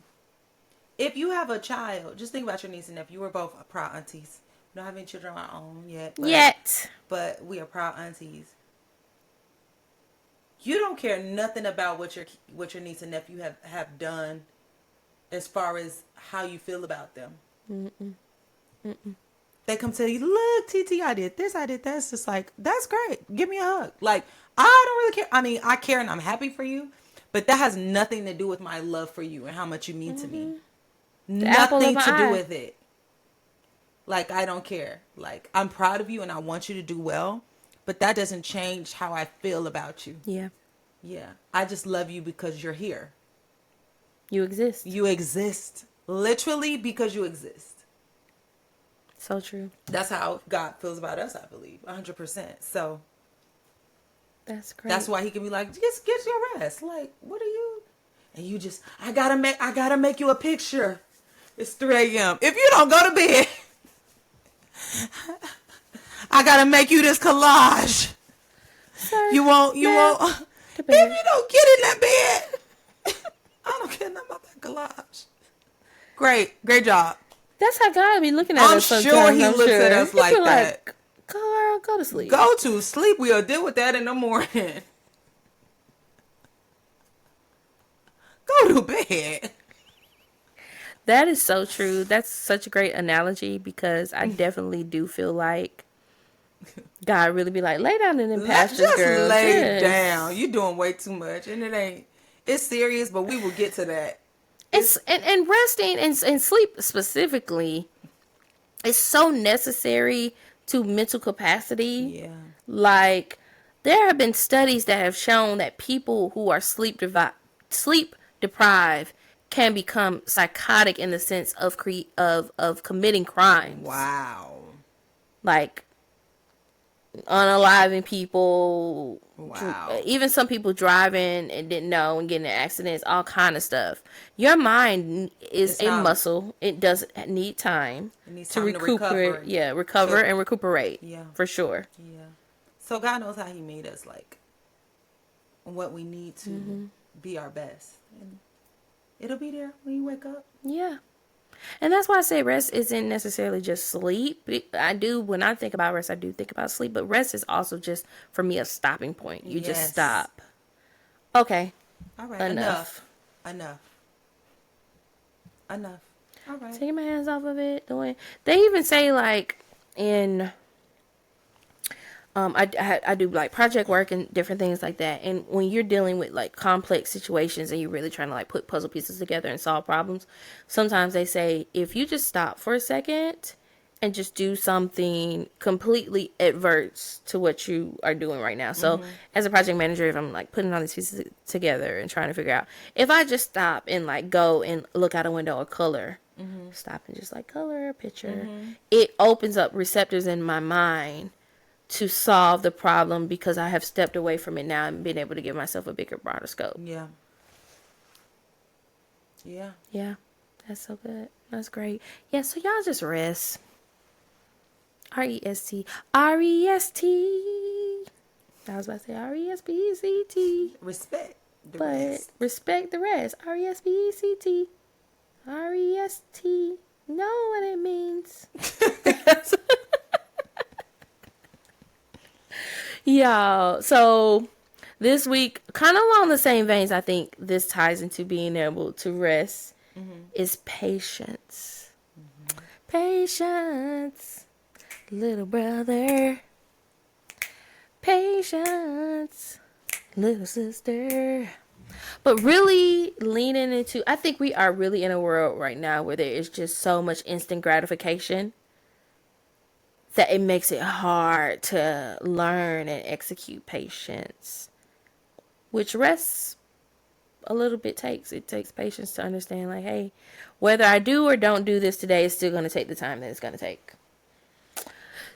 Speaker 2: If you have a child, just think about your niece and nephew. We're both proud aunties. We don't have any children of our own yet. But we are proud aunties. You don't care nothing about what your niece and nephew have done as far as how you feel about them. They come tell you, look, TT, I did this, I did that. It's just like, that's great. Give me a hug. Like, I don't really care. I mean, I care and I'm happy for you, but that has nothing to do with my love for you and how much you mean to me. Nothing to do with it. Like, I don't care. Like, I'm proud of you and I want you to do well, but that doesn't change how I feel about you.
Speaker 1: Yeah.
Speaker 2: Yeah. I just love you because you're here.
Speaker 1: You exist.
Speaker 2: You exist. Literally because you exist.
Speaker 1: So true.
Speaker 2: That's how God feels about us, I believe. 100%. So.
Speaker 1: That's great.
Speaker 2: That's why he can be like, just get your rest. Like, what are you? And you just, I gotta make you a picture. It's 3 a.m. If you don't go to bed, I gotta make you this collage. Sir, you won't. If you don't get in that bed, I don't care nothing about that collage. Great job.
Speaker 1: That's how God be looking at us sometimes.
Speaker 2: I'm sure he looks at us like that.
Speaker 1: Like, go to sleep.
Speaker 2: Go to sleep. We'll deal with that in the morning. Go to bed.
Speaker 1: That is so true. That's such a great analogy, because I definitely do feel like God really be like, lay down in them pastures, girl.
Speaker 2: Just lay down. You're doing way too much. And it's serious, but we will get to that.
Speaker 1: And resting and sleep specifically is so necessary to mental capacity.
Speaker 2: Yeah.
Speaker 1: Like, there have been studies that have shown that people who are sleep deprived can become psychotic in the sense of committing crimes.
Speaker 2: Wow.
Speaker 1: Like, unaliving people.
Speaker 2: Wow.
Speaker 1: Even some people driving and didn't know and getting in accidents, all kind of stuff. Your mind is muscle. It does need time to recuperate. Recover and recuperate. Yeah. For sure.
Speaker 2: Yeah. So God knows how he made us, like, what we need to be our best. And it'll be there when you wake up.
Speaker 1: Yeah. And that's why I say rest isn't necessarily just sleep. When I think about rest, I do think about sleep. But rest is also just, for me, a stopping point. You just stop. Okay.
Speaker 2: All right. Enough. All right.
Speaker 1: Taking my hands off of it. They even say, like, in... I do like project work and different things like that. And when you're dealing with like complex situations and you're really trying to like put puzzle pieces together and solve problems, sometimes they say, if you just stop for a second and just do something completely adverse to what you are doing right now. So as a project manager, if I'm like putting all these pieces together and trying to figure out, if I just stop and like go and look out a window or color, stop and just like color a picture, it opens up receptors in my mind to solve the problem, because I have stepped away from it now and been able to give myself a bigger, broader scope.
Speaker 2: Yeah.
Speaker 1: That's so good. That's great. Yeah, so y'all just rest. R-E-S-T. R-E-S-T. I was about to say R-E-S-P-E-C-T.
Speaker 2: Respect the
Speaker 1: rest. Respect the rest. R-E-S-P-E-C-T. R-E-S-T. Know what it means. Y'all, so this week, kind of along the same veins, I think this ties into being able to rest, is patience. Patience, little brother. Patience, little sister. But really leaning into, I think we are really in a world right now where there is just so much instant gratification that it makes it hard to learn and execute patience, which rest a little bit takes. It takes patience to understand, like, hey, whether I do or don't do this today, it's still going to take the time that it's going to take.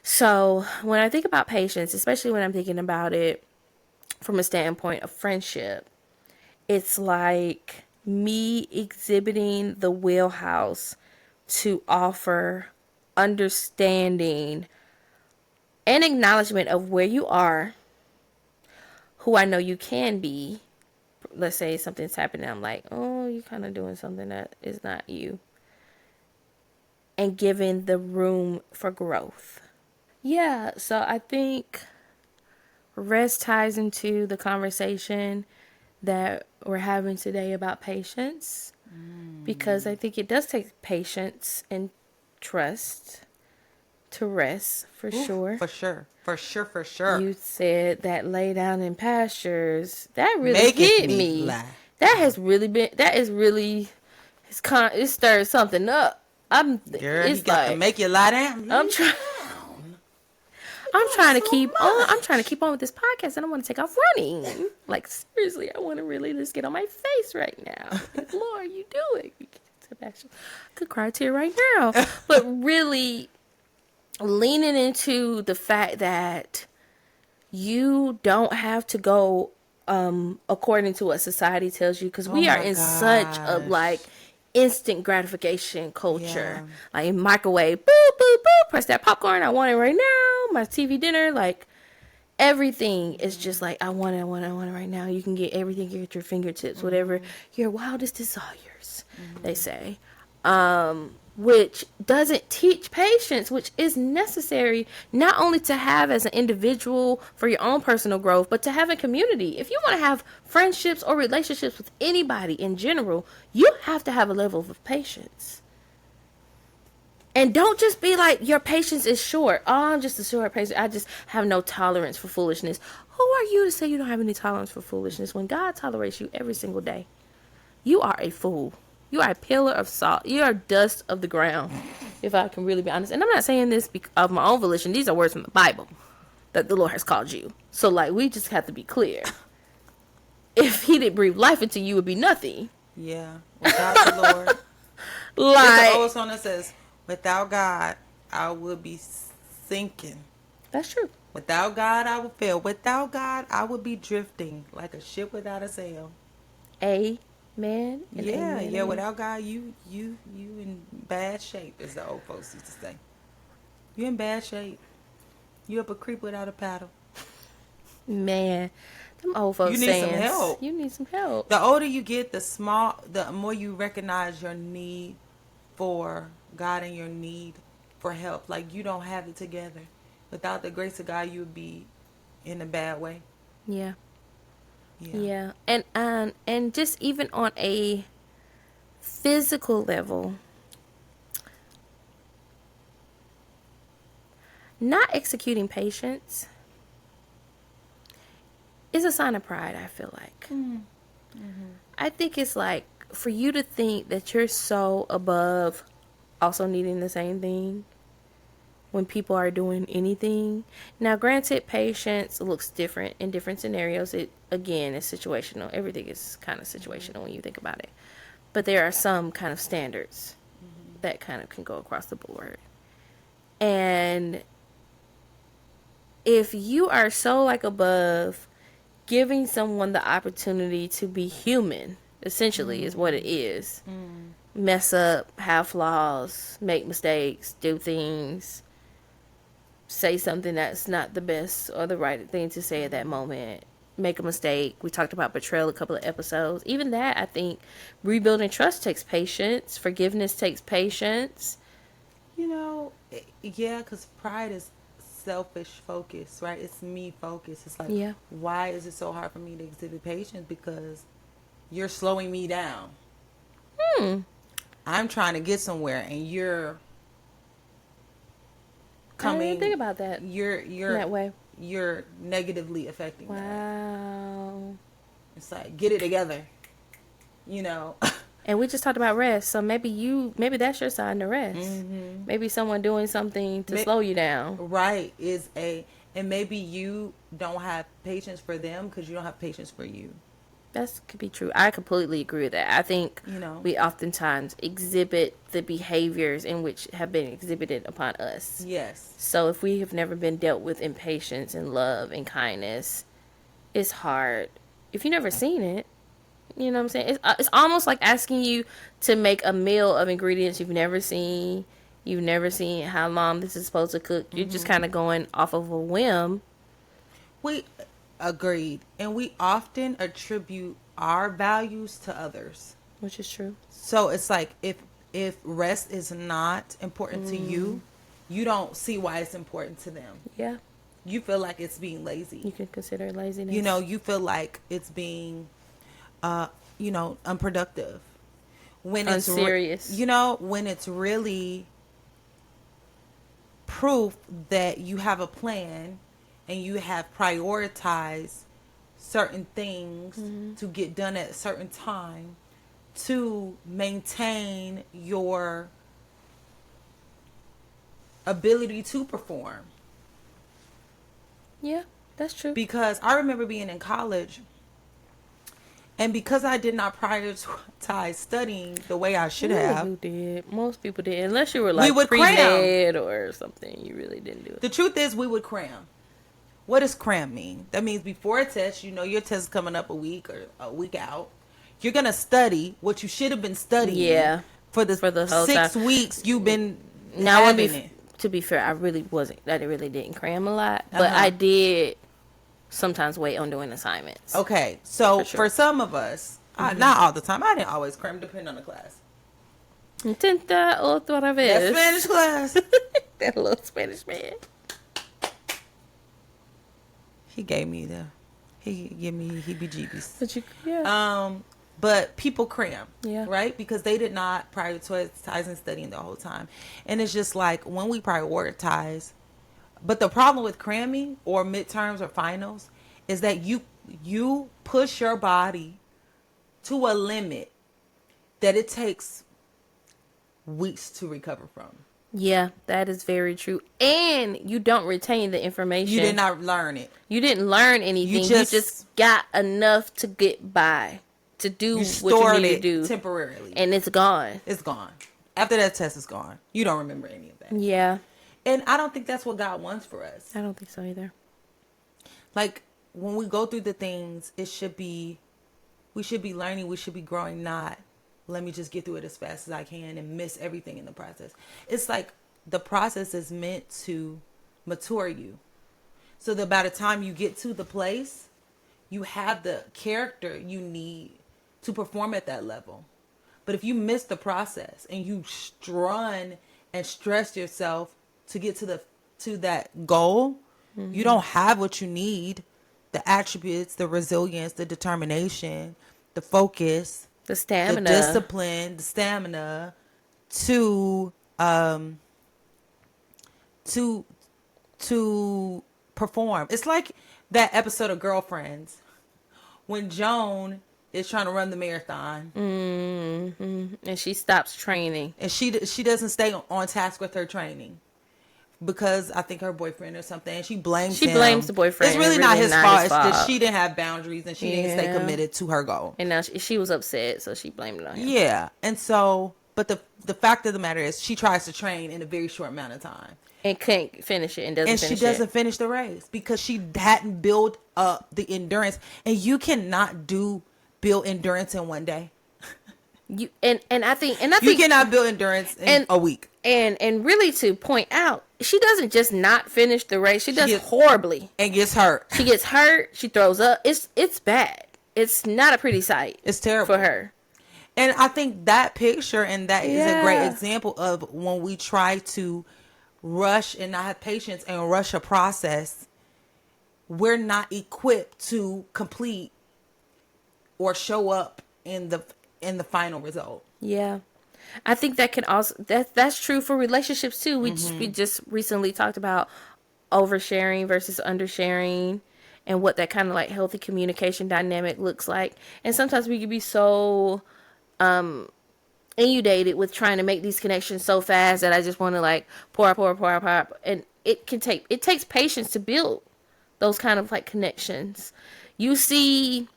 Speaker 1: So when I think about patience, especially when I'm thinking about it from a standpoint of friendship, it's like me exhibiting the wheelhouse to offer understanding and acknowledgement of where you are, who I know you can be. Let's say something's happening, I'm like, oh, you're kind of doing something that is not you. And giving the room for growth. Yeah, so I think rest ties into the conversation that we're having today about patience. Because I think it does take patience and trust to rest, for sure.
Speaker 2: For sure.
Speaker 1: You said that lay down in pastures. That really hit me. It stirred something up.
Speaker 2: It's got to make you lie down.
Speaker 1: I'm trying to keep on with this podcast, and I want to take off running. Like, seriously, I want to really just get on my face right now. Like, Lord, you do it. I could cry a tear right now. But really leaning into the fact that you don't have to go according to what society tells you, because we are in such a like instant gratification culture. Yeah. Like microwave, boop, boop, boop, press that popcorn, I want it right now. My TV dinner, like everything is just like, I want it right now. You can get everything at your fingertips, whatever your wildest desires, they say. Which doesn't teach patience, which is necessary not only to have as an individual for your own personal growth, but to have a community. If you want to have friendships or relationships with anybody in general, you have to have a level of patience. And don't just be like, your patience is short. Oh, I'm just a short patient. I just have no tolerance for foolishness. Who are you to say you don't have any tolerance for foolishness when God tolerates you every single day? You are a fool. You are a pillar of salt. You are dust of the ground, if I can really be honest. And I'm not saying this of my own volition. These are words from the Bible that the Lord has called you. So, like, we just have to be clear. If he didn't breathe life into you, it would be nothing.
Speaker 2: Yeah. Without the Lord. There's an old song that says, without God, I would be sinking.
Speaker 1: That's true.
Speaker 2: Without God, I would fail. Without God, I would be drifting like a ship without a sail.
Speaker 1: Amen.
Speaker 2: Yeah. Amen. Without God, you in bad shape, as the old folks used to say. You in bad shape. You up a creek without a paddle.
Speaker 1: Man, Them old folks
Speaker 2: you need some help.
Speaker 1: You need some help.
Speaker 2: The older you get, the more you recognize your need for God and your need for help. Like, you don't have it together. Without the grace of God, you would be in a bad way.
Speaker 1: Yeah. And just even on a physical level, not executing patience is a sign of pride, I feel like. I think it's like, for you to think that you're so above also needing the same thing when people are doing anything. Now, granted, patience looks different in different scenarios. It, again, is situational. Everything is kind of situational when you think about it. But there are some kind of standards that kind of can go across the board. And if you are so like above giving someone the opportunity to be human, essentially, is what it is. Mess up, have flaws, make mistakes, do things, say something that's not the best or the right thing to say at that moment, make a mistake. We talked about betrayal a couple of episodes. Even that, I think, rebuilding trust takes patience. Forgiveness takes patience.
Speaker 2: You know, yeah, because pride is selfish focus, right? It's me focus. It's like, why is it so hard for me to exhibit patience? Because you're slowing me down. I'm trying to get somewhere, and you're coming.
Speaker 1: I didn't think about that.
Speaker 2: You're
Speaker 1: that way.
Speaker 2: You're negatively affecting that.
Speaker 1: Wow.
Speaker 2: It's like, get it together, you know.
Speaker 1: And we just talked about rest, so maybe that's your sign to rest. Maybe someone doing something to slow you down.
Speaker 2: Right, and maybe you don't have patience for them because you don't have patience for you.
Speaker 1: That could be true. I completely agree with that. I think we oftentimes exhibit the behaviors in which have been exhibited upon us.
Speaker 2: Yes.
Speaker 1: So if we have never been dealt with in patience and love and kindness, it's hard. If you've never seen it, you know what I'm saying? It's almost like asking you to make a meal of ingredients you've never seen. You've never seen how long this is supposed to cook. You're just kind of going off of a whim.
Speaker 2: We agreed. And we often attribute our values to others.
Speaker 1: Which is true.
Speaker 2: So it's like, if rest is not important to you, you don't see why it's important to them.
Speaker 1: Yeah.
Speaker 2: You feel like it's being lazy.
Speaker 1: You can consider it laziness.
Speaker 2: You know, you feel like it's being, unproductive. When it's
Speaker 1: unserious.
Speaker 2: When it's really proof that you have a plan and you have prioritized certain things to get done at a certain time to maintain your ability to perform.
Speaker 1: Yeah, that's true.
Speaker 2: Because I remember being in college, and because I did not prioritize studying the way I should have.
Speaker 1: Who did? Most people did. Unless you were like pre-med or something, you really didn't do it.
Speaker 2: The truth is, we would cram. What does cram mean? That means before a test, your test is coming up a week or a week out. You're going to study what you should have been studying for the whole 6 weeks you've been having it.
Speaker 1: To be fair, I really didn't cram a lot. But I did sometimes wait on doing assignments.
Speaker 2: Okay, so for some of us, not all the time. I didn't always cram, depending on the class.
Speaker 1: Intenta otra vez.
Speaker 2: That Spanish class.
Speaker 1: That little Spanish man.
Speaker 2: He gave me heebie-jeebies.
Speaker 1: But
Speaker 2: but people cram,
Speaker 1: yeah,
Speaker 2: right? Because they did not prioritize and studying the whole time. And it's just like, when we prioritize, but the problem with cramming or midterms or finals is that you push your body to a limit that it takes weeks to recover from.
Speaker 1: Yeah, that is very true. And you don't retain the information.
Speaker 2: You did not learn it.
Speaker 1: You didn't learn anything. You just got enough to get by, to do what you need to do
Speaker 2: temporarily.
Speaker 1: And it's gone.
Speaker 2: It's gone. After that test is gone. You don't remember any of that.
Speaker 1: Yeah.
Speaker 2: And I don't think that's what God wants for us.
Speaker 1: I don't think so either.
Speaker 2: Like, when we go through the things, we should be learning, we should be growing, not let me just get through it as fast as I can and miss everything in the process. It's like the process is meant to mature you. So that by the time you get to the place, you have the character you need to perform at that level. But if you miss the process and you run and stress yourself to get to that goal, you don't have what you need. The attributes, the resilience, the determination, the focus,
Speaker 1: the stamina,
Speaker 2: the discipline, the stamina to perform. It's like that episode of Girlfriends when Joan is trying to run the marathon,
Speaker 1: and she stops training,
Speaker 2: and she doesn't stay on task with her training because I think her boyfriend or something, and she blames him.
Speaker 1: She blames the boyfriend.
Speaker 2: It's really not his fault. It's just she didn't have boundaries and she didn't stay committed to her goal.
Speaker 1: And now she was upset, so she blamed it on him.
Speaker 2: Yeah, and so, but the fact of the matter is, she tries to train in a very short amount of time.
Speaker 1: And can't finish it, and doesn't finish it.
Speaker 2: And she doesn't finish the race because she hadn't built up the endurance. And you cannot build endurance in one day.
Speaker 1: I think
Speaker 2: you cannot build endurance in a week.
Speaker 1: And really, to point out, she doesn't just not finish the race. She does horribly
Speaker 2: and gets hurt.
Speaker 1: She gets hurt. She throws up. It's bad. It's not a pretty sight.
Speaker 2: It's terrible
Speaker 1: for her.
Speaker 2: And I think that picture and that is a great example of when we try to rush and not have patience and rush a process, we're not equipped to complete or show up in the final result.
Speaker 1: Yeah. I think that can also that's true for relationships too. We just recently talked about oversharing versus undersharing and what that kind of like healthy communication dynamic looks like. And sometimes we can be so inundated with trying to make these connections so fast that I just want to like pour, and it takes patience to build those kind of like connections. You see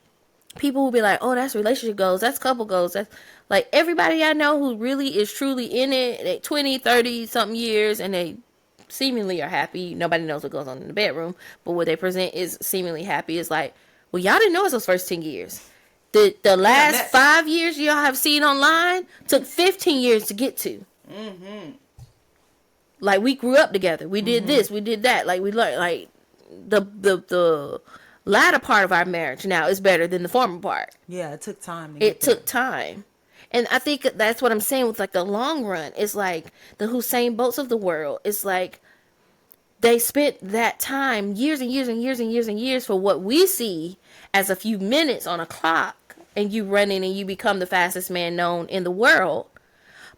Speaker 1: people will be like, oh, that's relationship goals, that's couple goals, that's like everybody I know who really is truly in it, they 20, 30 something years, and they seemingly are happy. Nobody knows what goes on in the bedroom, but what they present is seemingly happy. Is like, well, y'all didn't know it's those first 10 years. The last 5 years y'all have seen online took 15 years to get to. Like, we grew up together. We did this, we did that. Like, we learned, like, the latter part of our marriage now is better than the former part.
Speaker 2: Yeah, it took time.
Speaker 1: It took time. And I think that's what I'm saying with, like, the long run. It's like the Usain Bolts of the world. It's like they spent that time, years and years and years and years and years, for what we see as a few minutes on a clock, and you run in and you become the fastest man known in the world.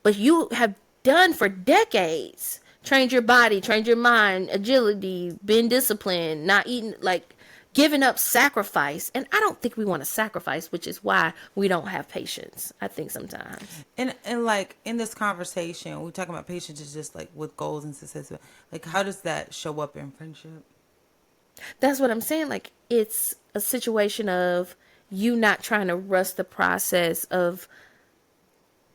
Speaker 1: But you have done for decades, trained your body, trained your mind, agility, been disciplined, not eating, like, giving up, sacrifice. And I don't think we want to sacrifice, which is why we don't have patience, I think, sometimes.
Speaker 2: And like in this conversation, we're talking about patience is just like with goals and success. Like, how does that show up in friendship?
Speaker 1: That's what I'm saying. Like, it's a situation of you not trying to rush the process of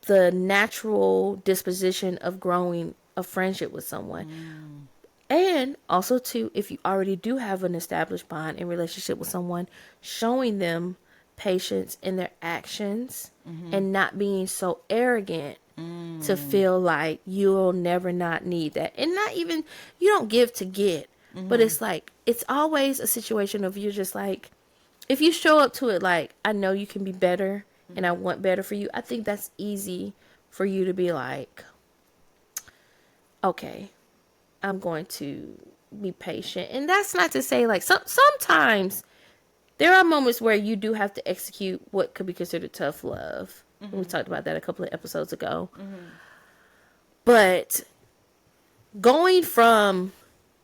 Speaker 1: the natural disposition of growing a friendship with someone. And also, too, if you already do have an established bond in relationship with someone, showing them patience in their actions and not being so arrogant to feel like you'll never not need that. And not even, you don't give to get, but it's like, it's always a situation of you're just like, if you show up to it like, I know you can be better and I want better for you, I think that's easy for you to be like, okay, I'm going to be patient. And that's not to say, like, sometimes there are moments where you do have to execute what could be considered tough love. We talked about that a couple of episodes ago. But going from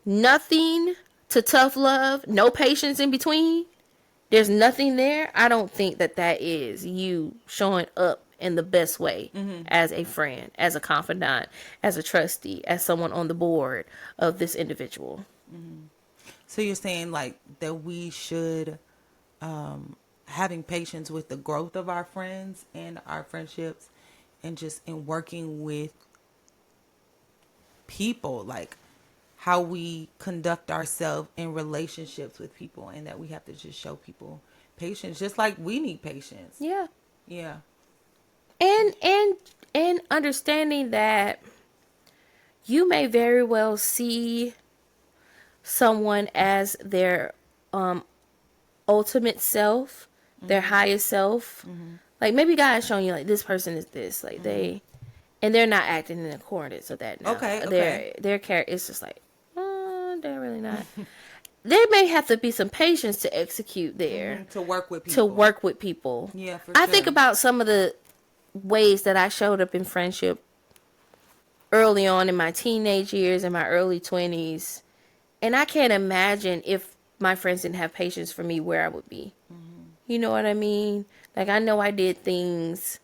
Speaker 1: nothing to tough love, no patience in between, there's nothing there. I don't think that is you showing up in the best way as a friend, as a confidant, as a trustee, as someone on the board of this individual.
Speaker 2: So you're saying like that we should having patience with the growth of our friends and our friendships, and just in working with people, like how we conduct ourselves in relationships with people, and that we have to just show people patience, just like we need patience.
Speaker 1: Yeah. And understanding that you may very well see someone as their ultimate self, their highest self. Like maybe God has shown you like this person is this, like they're not acting in accordance with that now. Okay. Their character is just like, they're really not. There may have to be some patience to execute there.
Speaker 2: To work with
Speaker 1: people.
Speaker 2: Yeah, for
Speaker 1: I
Speaker 2: sure.
Speaker 1: think about some of the ways that I showed up in friendship early on in my teenage years and my early 20s. And I can't imagine if my friends didn't have patience for me where I would be. You know what I mean? Like, I know I did things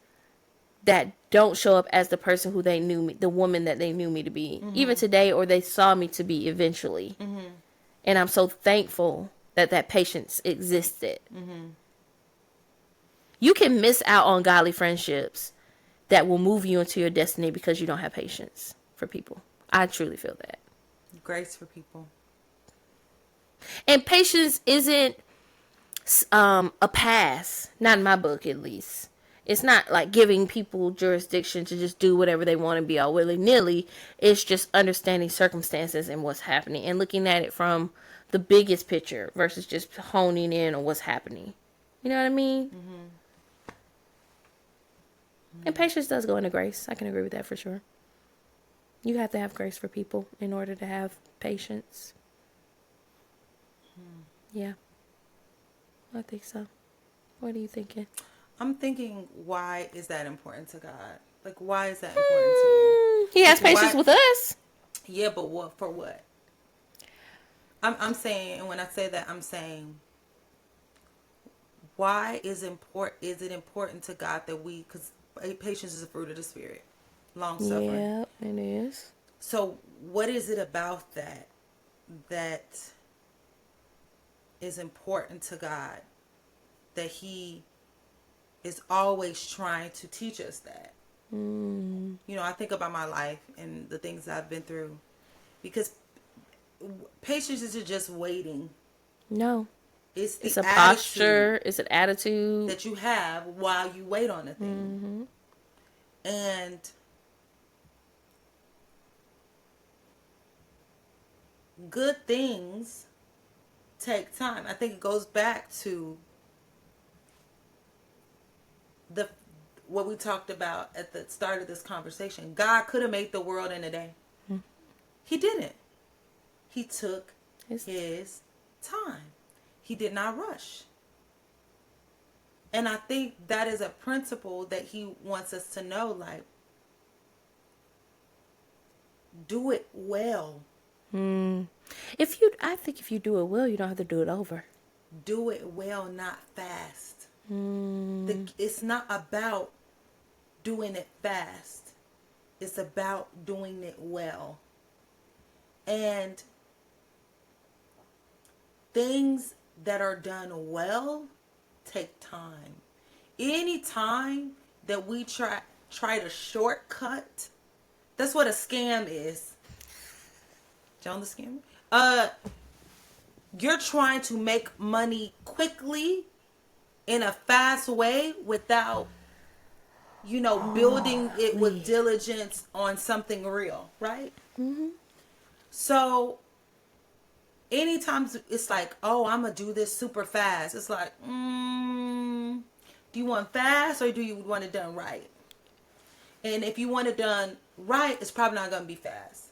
Speaker 1: that don't show up as the person who they knew me, the woman that they knew me to be, even today, or they saw me to be eventually. And I'm so thankful that that patience existed. You can miss out on godly friendships that will move you into your destiny because you don't have patience for people. I truly feel that.
Speaker 2: Grace for people.
Speaker 1: And patience isn't a pass. Not in my book, at least. It's not like giving people jurisdiction to just do whatever they want to be all willy-nilly. It's just understanding circumstances and what's happening and looking at it from the biggest picture versus just honing in on what's happening. You know what I mean? And patience does go into grace. I can agree with that for sure. You have to have grace for people in order to have patience. Yeah. I think so. What are you thinking?
Speaker 2: I'm thinking, why is that important to God? Like, why is that important to you?
Speaker 1: He has patience with us.
Speaker 2: Yeah, but what for what? I'm saying, and when I say that, I'm saying, why is it important to God that we, because patience is a fruit of the Spirit, long suffering.
Speaker 1: Yeah, it is.
Speaker 2: So, what is it about that is important to God that He is always trying to teach us that? You know, I think about my life and the things I've been through, because patience isn't just waiting.
Speaker 1: No.
Speaker 2: It's
Speaker 1: a posture. It's an attitude
Speaker 2: that you have while you wait on a thing. And good things take time. I think it goes back to what we talked about at the start of this conversation. God could have made the world in a day. He didn't. He took his time. He did not rush. And I think that is a principle that he wants us to know, like, do it well.
Speaker 1: I think if you do it well, you don't have to do it over.
Speaker 2: Do it well, not fast. It's not about doing it fast. It's about doing it well. And things that are done well take time. Any time that we try to shortcut, that's what a scam is. John the scammer? You're trying to make money quickly in a fast way without, building it with diligence on something real, right? So anytime it's like, oh, I'm going to do this super fast. It's like, do you want fast or do you want it done right? And if you want it done right, it's probably not going to be fast.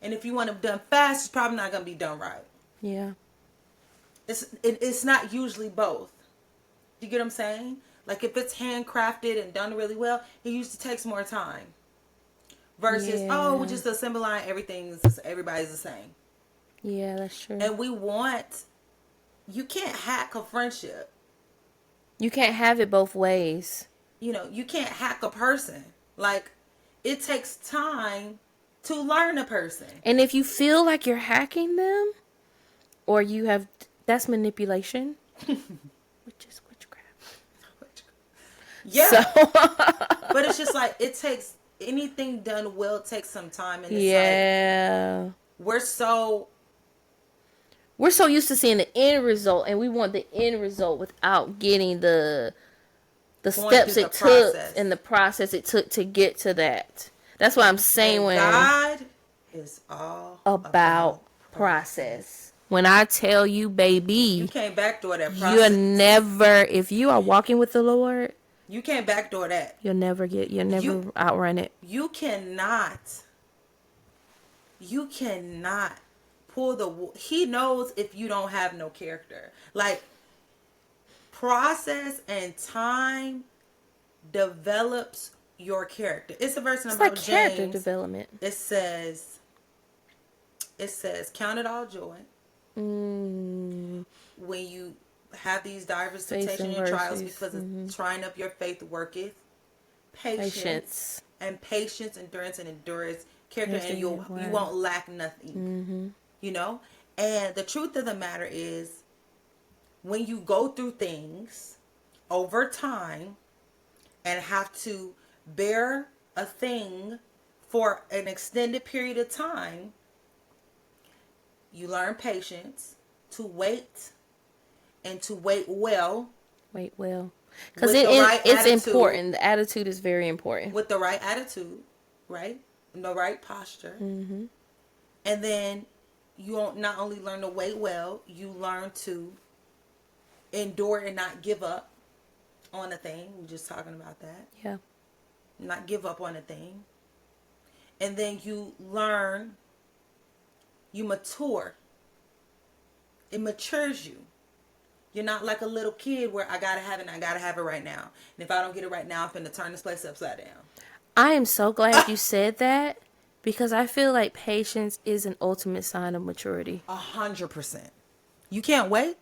Speaker 2: And if you want it done fast, it's probably not going to be done right.
Speaker 1: Yeah.
Speaker 2: It's not usually both. You get what I'm saying? Like, if it's handcrafted and done really well, it usually takes more time. Versus, we just assemble line, everybody's the same.
Speaker 1: Yeah, that's true.
Speaker 2: And you can't hack a friendship.
Speaker 1: You can't have it both ways.
Speaker 2: You can't hack a person. Like, it takes time to learn a person.
Speaker 1: And if you feel like you're hacking them, or that's manipulation, which is witchcraft.
Speaker 2: Yeah. But it's just like, anything done well takes some time. And it's like, we're so used to seeing the end result, and we want the end result without getting the steps it took and the process it took to get to that. That's what I'm saying. God is all
Speaker 1: about process. When I tell you, baby,
Speaker 2: you can't backdoor that process.
Speaker 1: You're never, if you are walking with the Lord,
Speaker 2: you can't backdoor that.
Speaker 1: You'll never outrun it.
Speaker 2: You cannot pull he knows if you don't have no character. Like, process and time develops your character. It's a verse in the Bible,
Speaker 1: James. Character development.
Speaker 2: It says, count it all joy. When you have these diverse temptations and trials, because of trying up your faith worketh patience, and patience, endurance, and endurance, character, and you won't lack nothing. You know? And the truth of the matter is, when you go through things over time and have to bear a thing for an extended period of time, you learn patience, to wait, and to wait well.
Speaker 1: Wait well. Because it's important. The attitude is very important.
Speaker 2: With the right attitude, right? And the right posture. And then you won't not only learn to wait well, you learn to endure and not give up on a thing. We're just talking about that.
Speaker 1: Yeah.
Speaker 2: Not give up on a thing. And then you learn, you mature. It matures you. You're not like a little kid where I gotta have it and I gotta have it right now. And if I don't get it right now, I'm finna turn this place upside down.
Speaker 1: I am so glad you said that, because I feel like patience is an ultimate sign of maturity.
Speaker 2: 100%. You can't wait.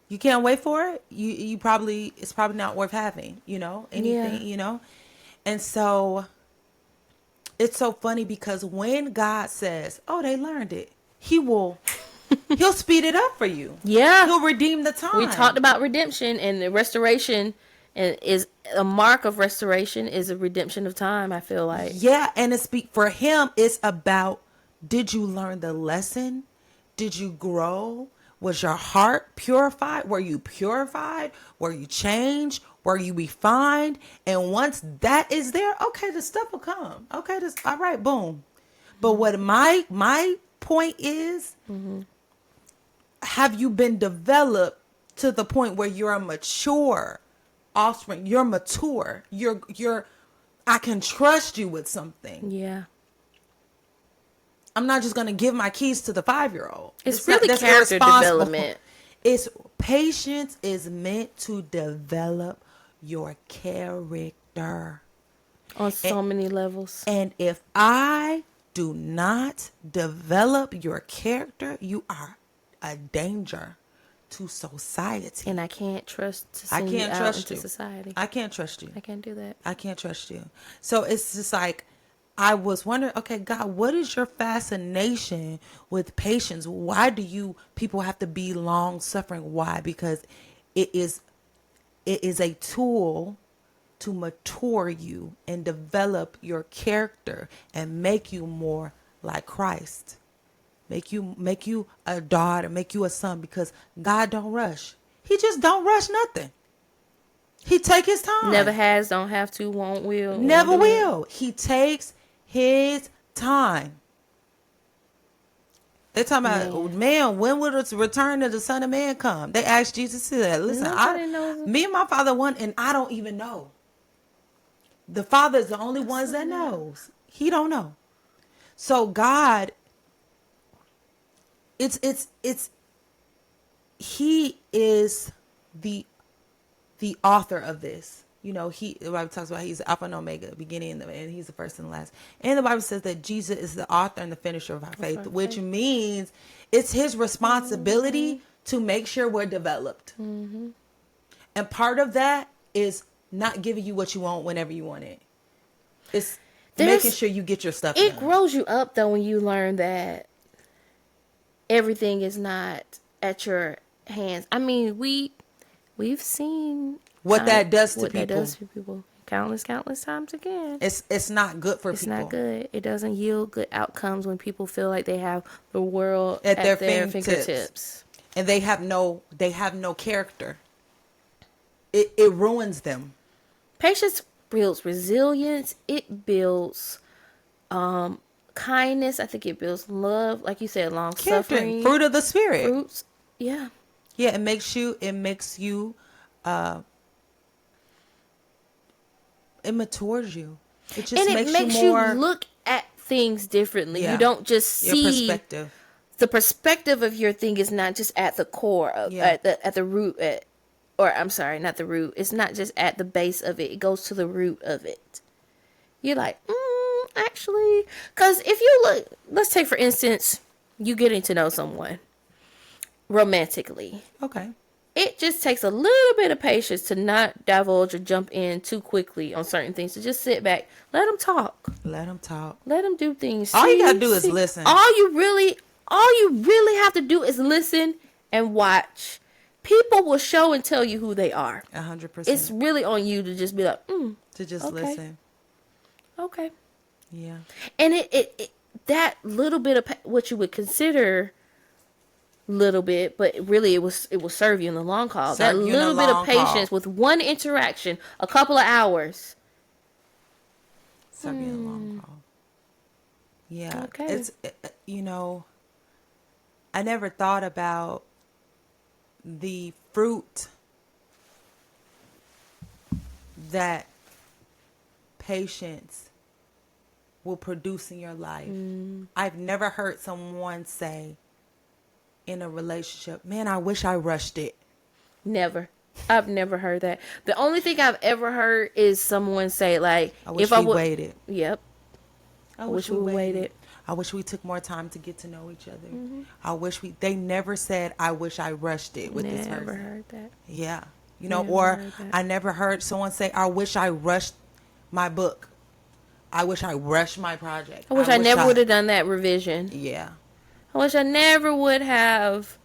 Speaker 2: You can't wait for it. It's probably not worth having, anything, And so it's so funny, because when God says, oh, they learned it, he'll speed it up for you.
Speaker 1: Yeah.
Speaker 2: He'll redeem the time.
Speaker 1: We talked about redemption, and the restoration is a mark of restoration is a redemption of time, I feel like.
Speaker 2: Yeah. And for him, it's about, did you learn the lesson? Did you grow? Was your heart purified? Were you purified? Were you changed? Were you refined? And once that is there, okay, the stuff will come. Okay, all right, boom. But what my point is, have you been developed to the point where you're a mature offspring? You're mature. I can trust you with something.
Speaker 1: Yeah.
Speaker 2: I'm not just going to give my keys to the 5-year-old.
Speaker 1: It's really character development.
Speaker 2: Patience is meant to develop your character.
Speaker 1: On so many levels.
Speaker 2: And if I do not develop your character, you are a danger to society.
Speaker 1: And I can't trust to send you out into society.
Speaker 2: I can't trust you.
Speaker 1: I can't do that.
Speaker 2: I can't trust you. So it's just like, I was wondering, okay, God, what is your fascination with patience? Why do people have to be long suffering? Why? Because it is a tool to mature you and develop your character and make you more like Christ. Make you a daughter, make you a son, because God don't rush. He just don't rush nothing. He take his time.
Speaker 1: Never has, don't have to, won't, will.
Speaker 2: Never will. He takes his time. They talking about, man, when will the return of the Son of Man come? They asked Jesus to that. Listen, me and my Father one, and I don't even know. The Father is the only one that knows. He don't know. So God, he is the author of this. The Bible talks about he's the Alpha and Omega, beginning and he's the first and the last. And the Bible says that Jesus is the author and the finisher of our faith, which means it's his responsibility to make sure we're developed. And part of that is not giving you what you want whenever you want it. It's making sure you get your stuff done.
Speaker 1: It grows you up, though, when you learn that everything is not at your hands. I mean, we've seen
Speaker 2: what that does to
Speaker 1: people countless times again.
Speaker 2: It's not good for people.
Speaker 1: It's not good. It doesn't yield good outcomes when people feel like they have the world at their fingertips.
Speaker 2: And they have no character. It ruins them.
Speaker 1: Patience builds resilience. It builds kindness. I think it builds love. Like you said, long suffering.
Speaker 2: Fruit of the spirit.
Speaker 1: Fruits. Yeah.
Speaker 2: Yeah, it makes you it matures you. It just makes you
Speaker 1: look at things differently. Yeah. You don't just see
Speaker 2: your perspective.
Speaker 1: The perspective of your thing is not just at the core of at the root not the root. It's not just at the base of it. It goes to the root of it. You're like, actually, because if you look, let's take for instance, you getting to know someone romantically.
Speaker 2: Okay.
Speaker 1: It just takes a little bit of patience to not divulge or jump in too quickly on certain things. To just sit back, let them talk.
Speaker 2: Let
Speaker 1: them do things.
Speaker 2: All you gotta do is listen.
Speaker 1: All you really have to do is listen and watch. People will show and tell you who they are.
Speaker 2: 100%.
Speaker 1: It's really on you to just be like, to
Speaker 2: just listen.
Speaker 1: Okay.
Speaker 2: Yeah.
Speaker 1: And it that little bit of what you would consider little bit, but really it will serve you in the long haul. That little bit of patience with one interaction, a couple of hours.
Speaker 2: Serve you in the long haul. Yeah. Okay. It's I never thought about the fruit that patience will produce in your life. I've never heard someone say in a relationship, man, I wish I rushed it.
Speaker 1: Never. I've never heard that. The only thing I've ever heard is someone say, like,
Speaker 2: I wish we waited.
Speaker 1: Yep. I wish we waited.
Speaker 2: I wish we took more time to get to know each other. I wish they never said, I wish I rushed it with this person.
Speaker 1: Never heard that.
Speaker 2: Yeah. I never heard someone say, I wish I rushed my book. I wish I rushed my project.
Speaker 1: I wish I never would have done that revision.
Speaker 2: Yeah.
Speaker 1: I wish I never would have.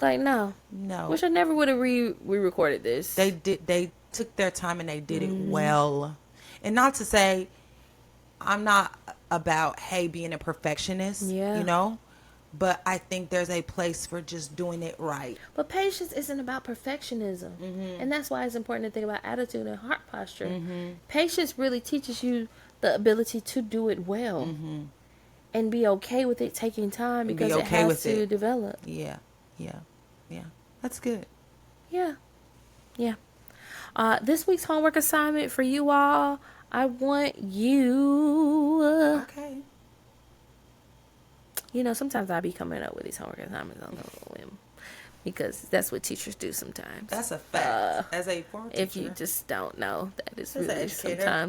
Speaker 1: Like, no.
Speaker 2: I
Speaker 1: wish I never would have re-recorded this.
Speaker 2: They took their time and they did it well. And not to say, I'm not about, being a perfectionist, but I think there's a place for just doing it right.
Speaker 1: But patience isn't about perfectionism. And that's why it's important to think about attitude and heart posture. Patience really teaches you the ability to do it well. And be okay with it taking time because it has to develop.
Speaker 2: Yeah. That's good.
Speaker 1: Yeah. This week's homework assignment for you all, I want you...
Speaker 2: Okay.
Speaker 1: Sometimes I be coming up with these homework assignments on a whim. Because that's what teachers do sometimes.
Speaker 2: That's a fact. As a former teacher.
Speaker 1: If you just don't know, that is really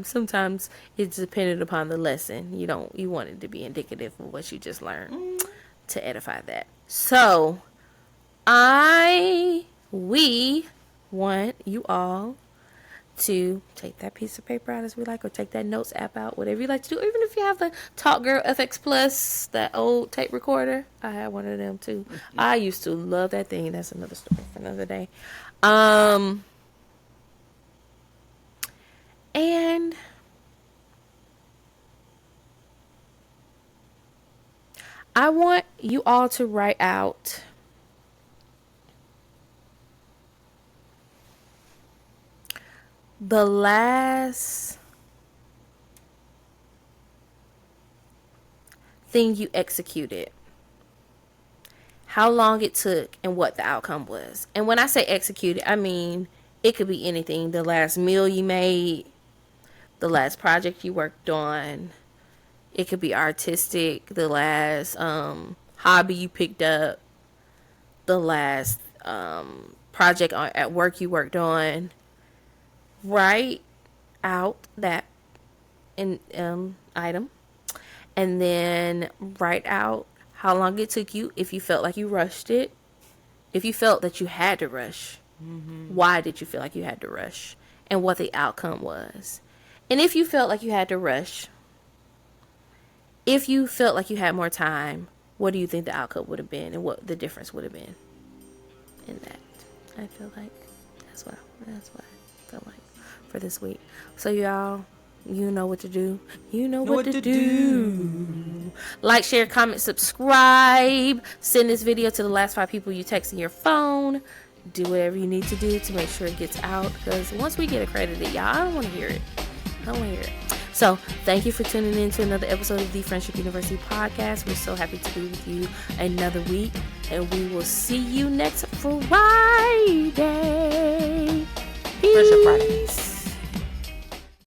Speaker 1: sometimes it's dependent upon the lesson. You want it to be indicative of what you just learned to edify that. So, we want you all to take that piece of paper out, as we like, or take that notes app out, whatever you like to do. Even if you have the Talk Girl FX Plus, that old tape recorder. I had one of them too. I used to love that thing. That's another story for another day. And I want you all to write out the last thing you executed, how long it took, and what the outcome was. And when I say executed, I mean it could be anything. The last meal you made, the last project you worked on. It could be artistic, the last hobby you picked up, the last project at work you worked on. Write out that item, and then write out how long it took you. If you felt like you rushed it, if you felt that you had to rush, why did you feel like you had to rush, and what the outcome was. And if you felt like you had to rush, if you felt like you had more time, what do you think the outcome would have been, and what the difference would have been in that? I feel like that's what I feel like for this week. So y'all, you know what to do. You know what to do. Like, share, comment, subscribe. Send this video to the last 5 people you text in your phone. Do whatever you need to do to make sure it gets out. Because once we get accredited, y'all, I don't want to hear it. So thank you for tuning in to another episode of the Friendship University podcast. We're so happy to be with you another week, and we will see you next Friday.
Speaker 2: Friendship Friday.